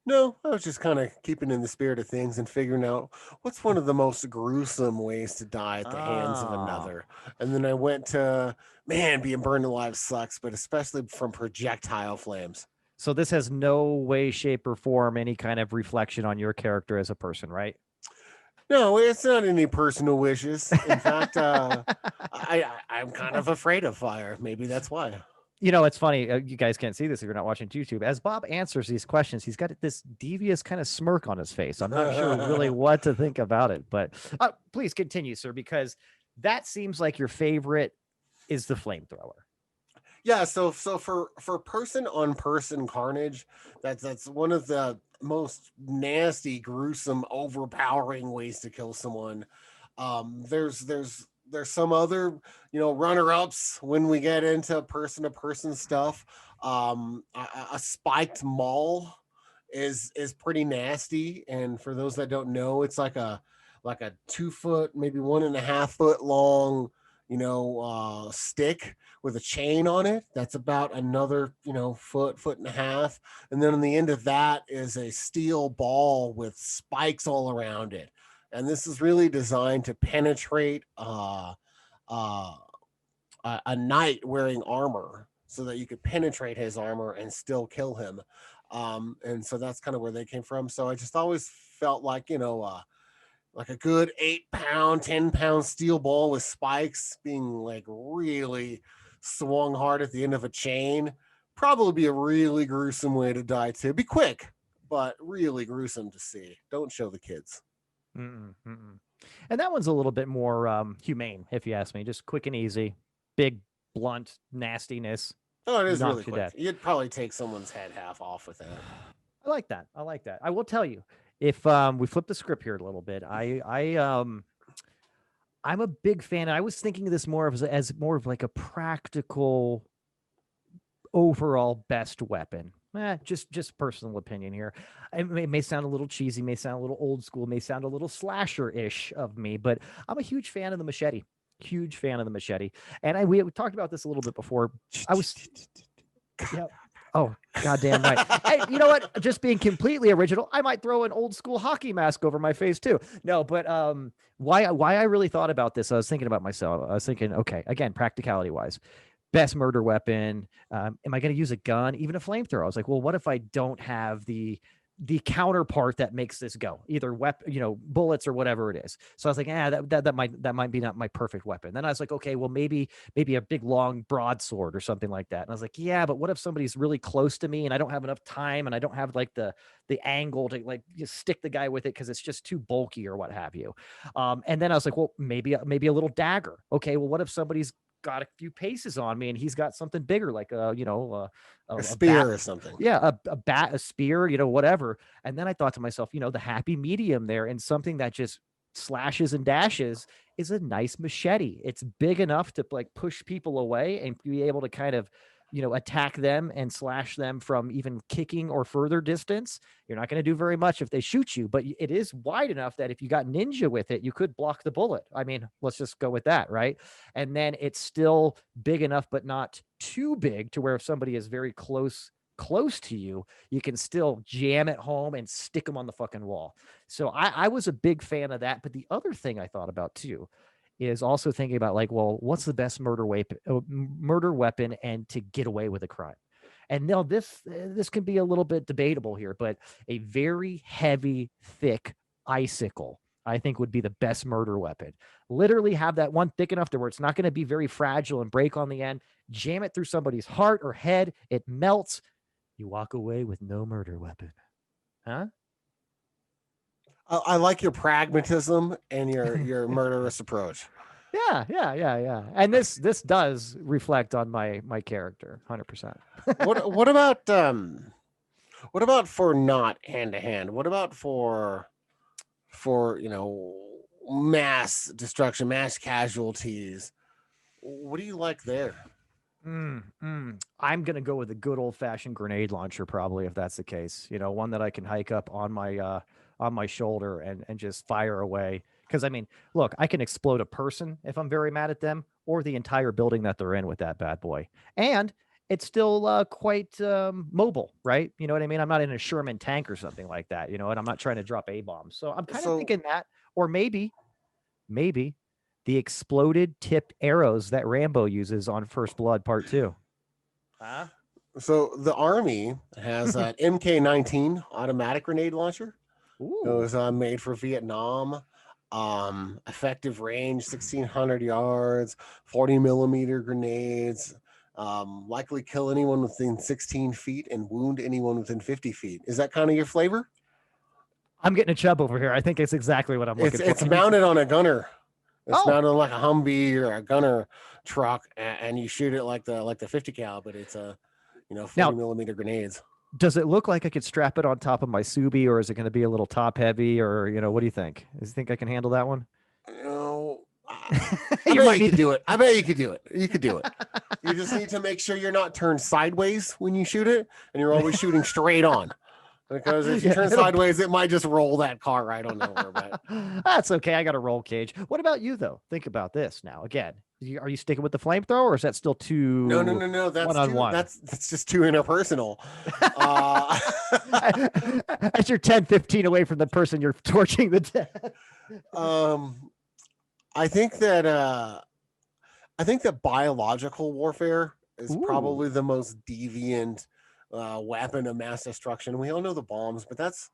No, I was just kind of keeping in the spirit of things and figuring out what's one of the most gruesome ways to die at the hands of another. And then I went to, man, being burned alive sucks, but especially from projectile flames. So this has no way, shape, or form any kind of reflection on your character as a person, right? No, it's not any personal wishes. In fact, I'm kind of afraid of fire. Maybe that's why. It's funny. You guys can't see this if you're not watching YouTube. As Bob answers these questions, he's got this devious kind of smirk on his face. I'm not sure really what to think about it, but please continue, sir, because that seems like your favorite is the flamethrower. Yeah. So for person on person carnage, that's one of the most nasty, gruesome, overpowering ways to kill someone. There's some other runner-ups when we get into person-to-person stuff. A spiked maul is pretty nasty, and for those that don't know, it's like a 2 foot, maybe 1.5 foot long stick with a chain on it that's about another foot and a half, and then on the end of that is a steel ball with spikes all around it. And this is really designed to penetrate a knight wearing armor, so that you could penetrate his armor and still kill him. And so that's kind of where they came from. So I just always felt like like a good 8-pound, 10-pound steel ball with spikes being like really swung hard at the end of a chain, probably be a really gruesome way to die too. Be quick, but really gruesome to see. Don't show the kids. And that one's a little bit more humane, if you ask me. Just quick and easy, big, blunt nastiness. Oh, it is really quick. You'd probably take someone's head half off with that. I like that. I will tell you, if we flip the script here a little bit, I'm a big fan. I was thinking of this more as more of like a practical overall best weapon. Just personal opinion here. It may sound a little cheesy, may sound a little old school, may sound a little slasher-ish of me, but I'm a huge fan of the machete. Huge fan of the machete. And we talked about this a little bit before. Yeah. Oh, goddamn right. Hey, you know what? Just being completely original, I might throw an old school hockey mask over my face too. No, but why I really thought about this, I was thinking about myself. I was thinking, okay, again, practicality wise, best murder weapon. Am I going to use a gun, even a flamethrower? I was like, well, what if I don't have the counterpart that makes this go, either weapon, bullets or whatever it is. So I was like, that might be not my perfect weapon. Then I was like, okay, well, maybe a big long broadsword or something like that. And I was like, yeah, but what if somebody's really close to me and I don't have enough time and I don't have like the angle to like just stick the guy with it because it's just too bulky or what have you. And then I was like, well, maybe a little dagger. Okay, well, what if somebody's got a few paces on me and he's got something bigger, like a spear or something. Yeah, a bat, a spear, whatever. And then I thought to myself, the happy medium there, and something that just slashes and dashes is a nice machete. It's big enough to like push people away and be able to kind of attack them and slash them from even kicking or further distance. You're not going to do very much if they shoot you, but it is wide enough that if you got ninja with it, you could block the bullet. I mean, let's just go with that, right? And then it's still big enough, but not too big to where if somebody is very close to you, you can still jam it home and stick them on the fucking wall. So I was a big fan of that. But the other thing I thought about too is also thinking about like, well, what's the best murder weapon and to get away with a crime? And now this can be a little bit debatable here, but a very heavy, thick icicle, I think, would be the best murder weapon. Literally have that one thick enough to where it's not going to be very fragile and break on the end. Jam it through somebody's heart or head. It melts. You walk away with no murder weapon. Huh? I like your pragmatism and your murderous approach. Yeah. And this does reflect on my character, 100%. What about for not hand to hand? What about for mass destruction, mass casualties? What do you like there? I'm gonna go with a good old fashioned grenade launcher, probably, if that's the case. One that I can hike up on my shoulder and just fire away. Because I mean, look, I can explode a person if I'm very mad at them, or the entire building that they're in with that bad boy, and it's still quite mobile, right? You know what I mean? I'm not in a Sherman tank or something like that, and I'm not trying to drop A bombs. So I'm kind of thinking that, or maybe the exploded tipped arrows that Rambo uses on First Blood Part 2. Huh? So the Army has an MK-19 automatic grenade launcher. Ooh. It was made for Vietnam. Effective range 1,600 yards, 40 millimeter grenades. Likely kill anyone within 16 feet and wound anyone within 50 feet. Is that kind of your flavor? I'm getting a chub over here. I think it's exactly what I'm looking for. It's mounted on a gunner. It's mounted on like a Humvee or a gunner truck, and you shoot it like the 50 cal, but it's a 40 millimeter grenades. Does it look like I could strap it on top of my Subi, or is it going to be a little top heavy, or what do you think? Do you think I can handle that one? I bet you could do it. I bet you could do it. You could do it. You just need to make sure you're not turned sideways when you shoot it, and you're always shooting straight on. Because if you turn sideways, it might just roll that car right on over. But that's okay. I got a roll cage. What about you, though? Think about this now. Again, are you sticking with the flamethrower, or is that still too? No. That's one-on-one. That's just too interpersonal. As you're 10, 15 away from the person you're torching to death. I think that biological warfare is probably the most deviant weapon of mass destruction. We all know the bombs, but that's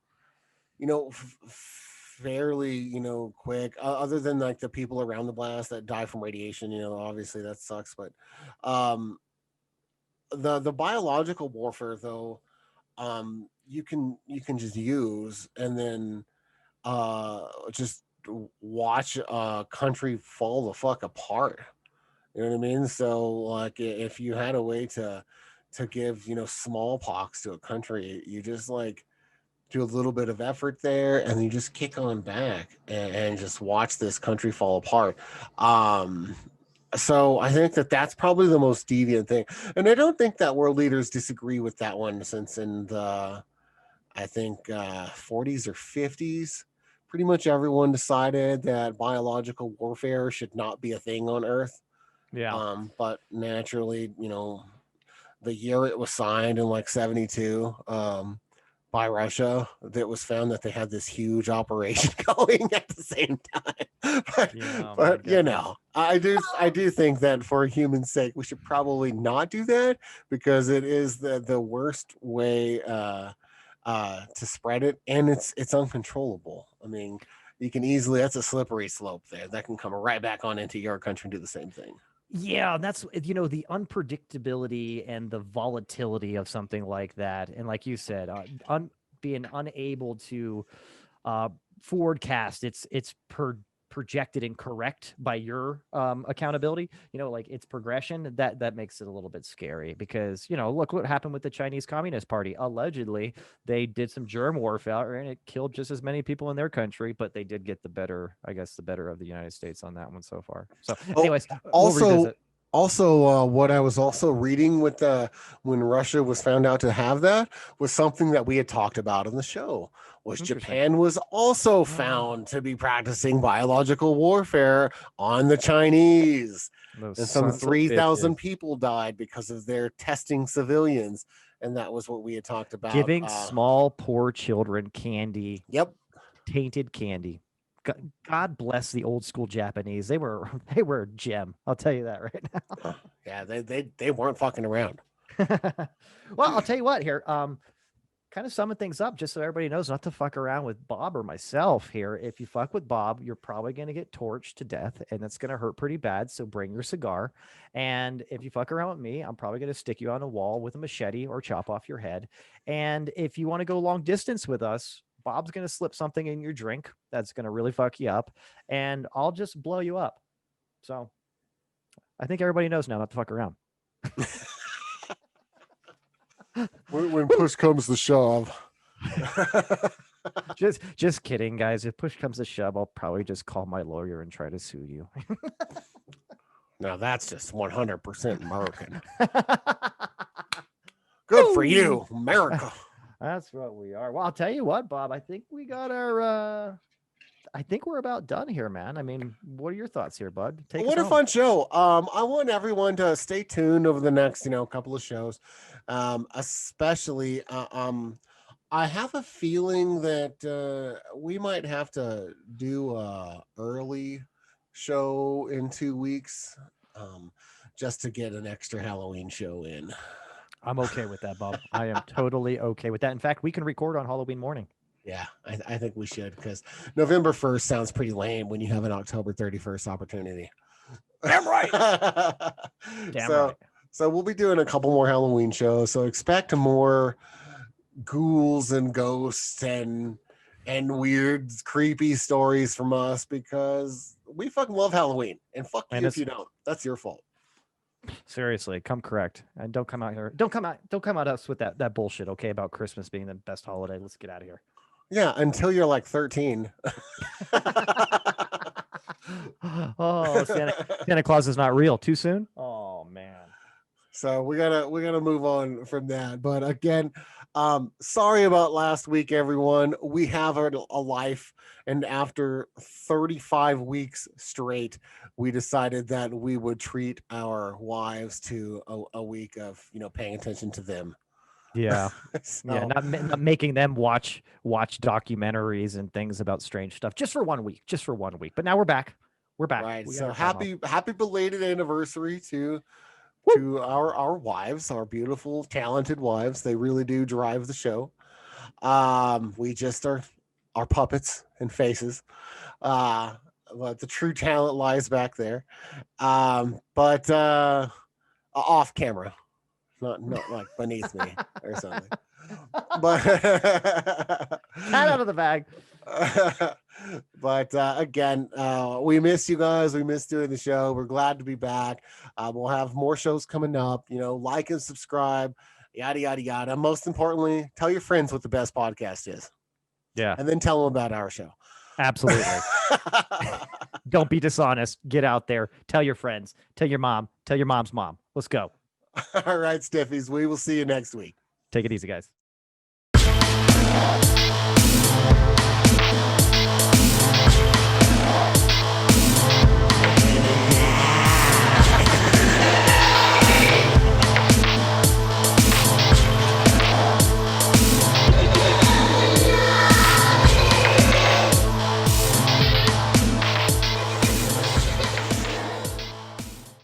fairly quick, other than like the people around the blast that die from radiation. Obviously that sucks, but the biological warfare, though, you can just use and then just watch a country fall the fuck apart. You know what I mean? So like if you had a way to give smallpox to a country, you just like do a little bit of effort there and you just kick on back and just watch this country fall apart. So I think that's probably the most deviant thing, and I don't think that world leaders disagree with that one, since in the 40s or 50s, pretty much everyone decided that biological warfare should not be a thing on Earth. But naturally, the year it was signed in like 72 by Russia, that was found that they had this huge operation going at the same time. But I do think that for human sake, we should probably not do that, because it is the worst way to spread it, and it's uncontrollable. I mean, you can easily, that's a slippery slope there. That can come right back on into your country and do the same thing. Yeah, that's the unpredictability and the volatility of something like that, and like you said, being unable to forecast its projected and correct by your accountability, like its progression, that makes it a little bit scary, because look what happened with the Chinese Communist Party. Allegedly they did some germ warfare and it killed just as many people in their country, but they did get the better of the United States on that one so far. So anyways, also what I was also reading with when Russia was found out to have that, was something that we had talked about on the show, was Japan was also found to be practicing biological warfare on the Chinese. And some 3,000 people died because of their testing civilians. And that was what we had talked about. Giving small, poor children candy. Yep. Tainted candy. God bless the old school Japanese. They were a gem. I'll tell you that right now. Yeah, they weren't fucking around. Well, I'll tell you what here. Kind of summing things up just so everybody knows not to fuck around with Bob or myself here. If you fuck with Bob, you're probably going to get torched to death, and that's going to hurt pretty bad. So bring your cigar. And if you fuck around with me, I'm probably going to stick you on a wall with a machete or chop off your head. And if you want to go long distance with us, Bob's going to slip something in your drink that's going to really fuck you up, and I'll just blow you up. So I think everybody knows now not to fuck around. When push comes to shove. Just kidding, guys. If push comes to shove, I'll probably just call my lawyer and try to sue you. Now that's just 100% American. Good for you, America. That's what we are. Well, I'll tell you what, Bob. I think we got our. I think we're about done here, man. I mean, what are your thoughts here, bud? What a fun show. I want everyone to stay tuned over the next, couple of shows. Especially, I have a feeling that we might have to do a early show in 2 weeks, just to get an extra Halloween show in. I'm okay with that, Bob. I am totally okay with that. In fact, we can record on Halloween morning. Yeah, I think we should, because November 1st sounds pretty lame when you have an October 31st opportunity. Damn right. Damn right. So we'll be doing a couple more Halloween shows. So expect more ghouls and ghosts and weird, creepy stories from us, because we fucking love Halloween. And fuck you if you don't. That's your fault. Seriously, come correct. And don't come out here. Don't come at us with that bullshit, okay, about Christmas being the best holiday. Let's get out of here. Yeah, until you're like 13. Oh, Santa Claus is not real. Too soon? Oh man. So we gotta move on from that. But again, sorry about last week, everyone. We have a life, and after 35 weeks straight, we decided that we would treat our wives to a week of paying attention to them. Yeah. So, yeah, not making them watch documentaries and things about strange stuff just for 1 week. But now we're back. Right. So happy belated anniversary to our wives, our beautiful, talented wives. They really do drive the show. We just are puppets and faces. But the true talent lies back there. But off camera. Not like beneath me or something. But cat out of the bag. But again, we miss you guys. We miss doing the show. We're glad to be back. We'll have more shows coming up. Like and subscribe, yada yada yada. Most importantly, tell your friends what the best podcast is. Yeah, and then tell them about our show. Absolutely. Don't be dishonest. Get out there. Tell your friends. Tell your mom. Tell your mom's mom. Let's go. All right, Stiffies. We will see you next week. Take it easy, guys.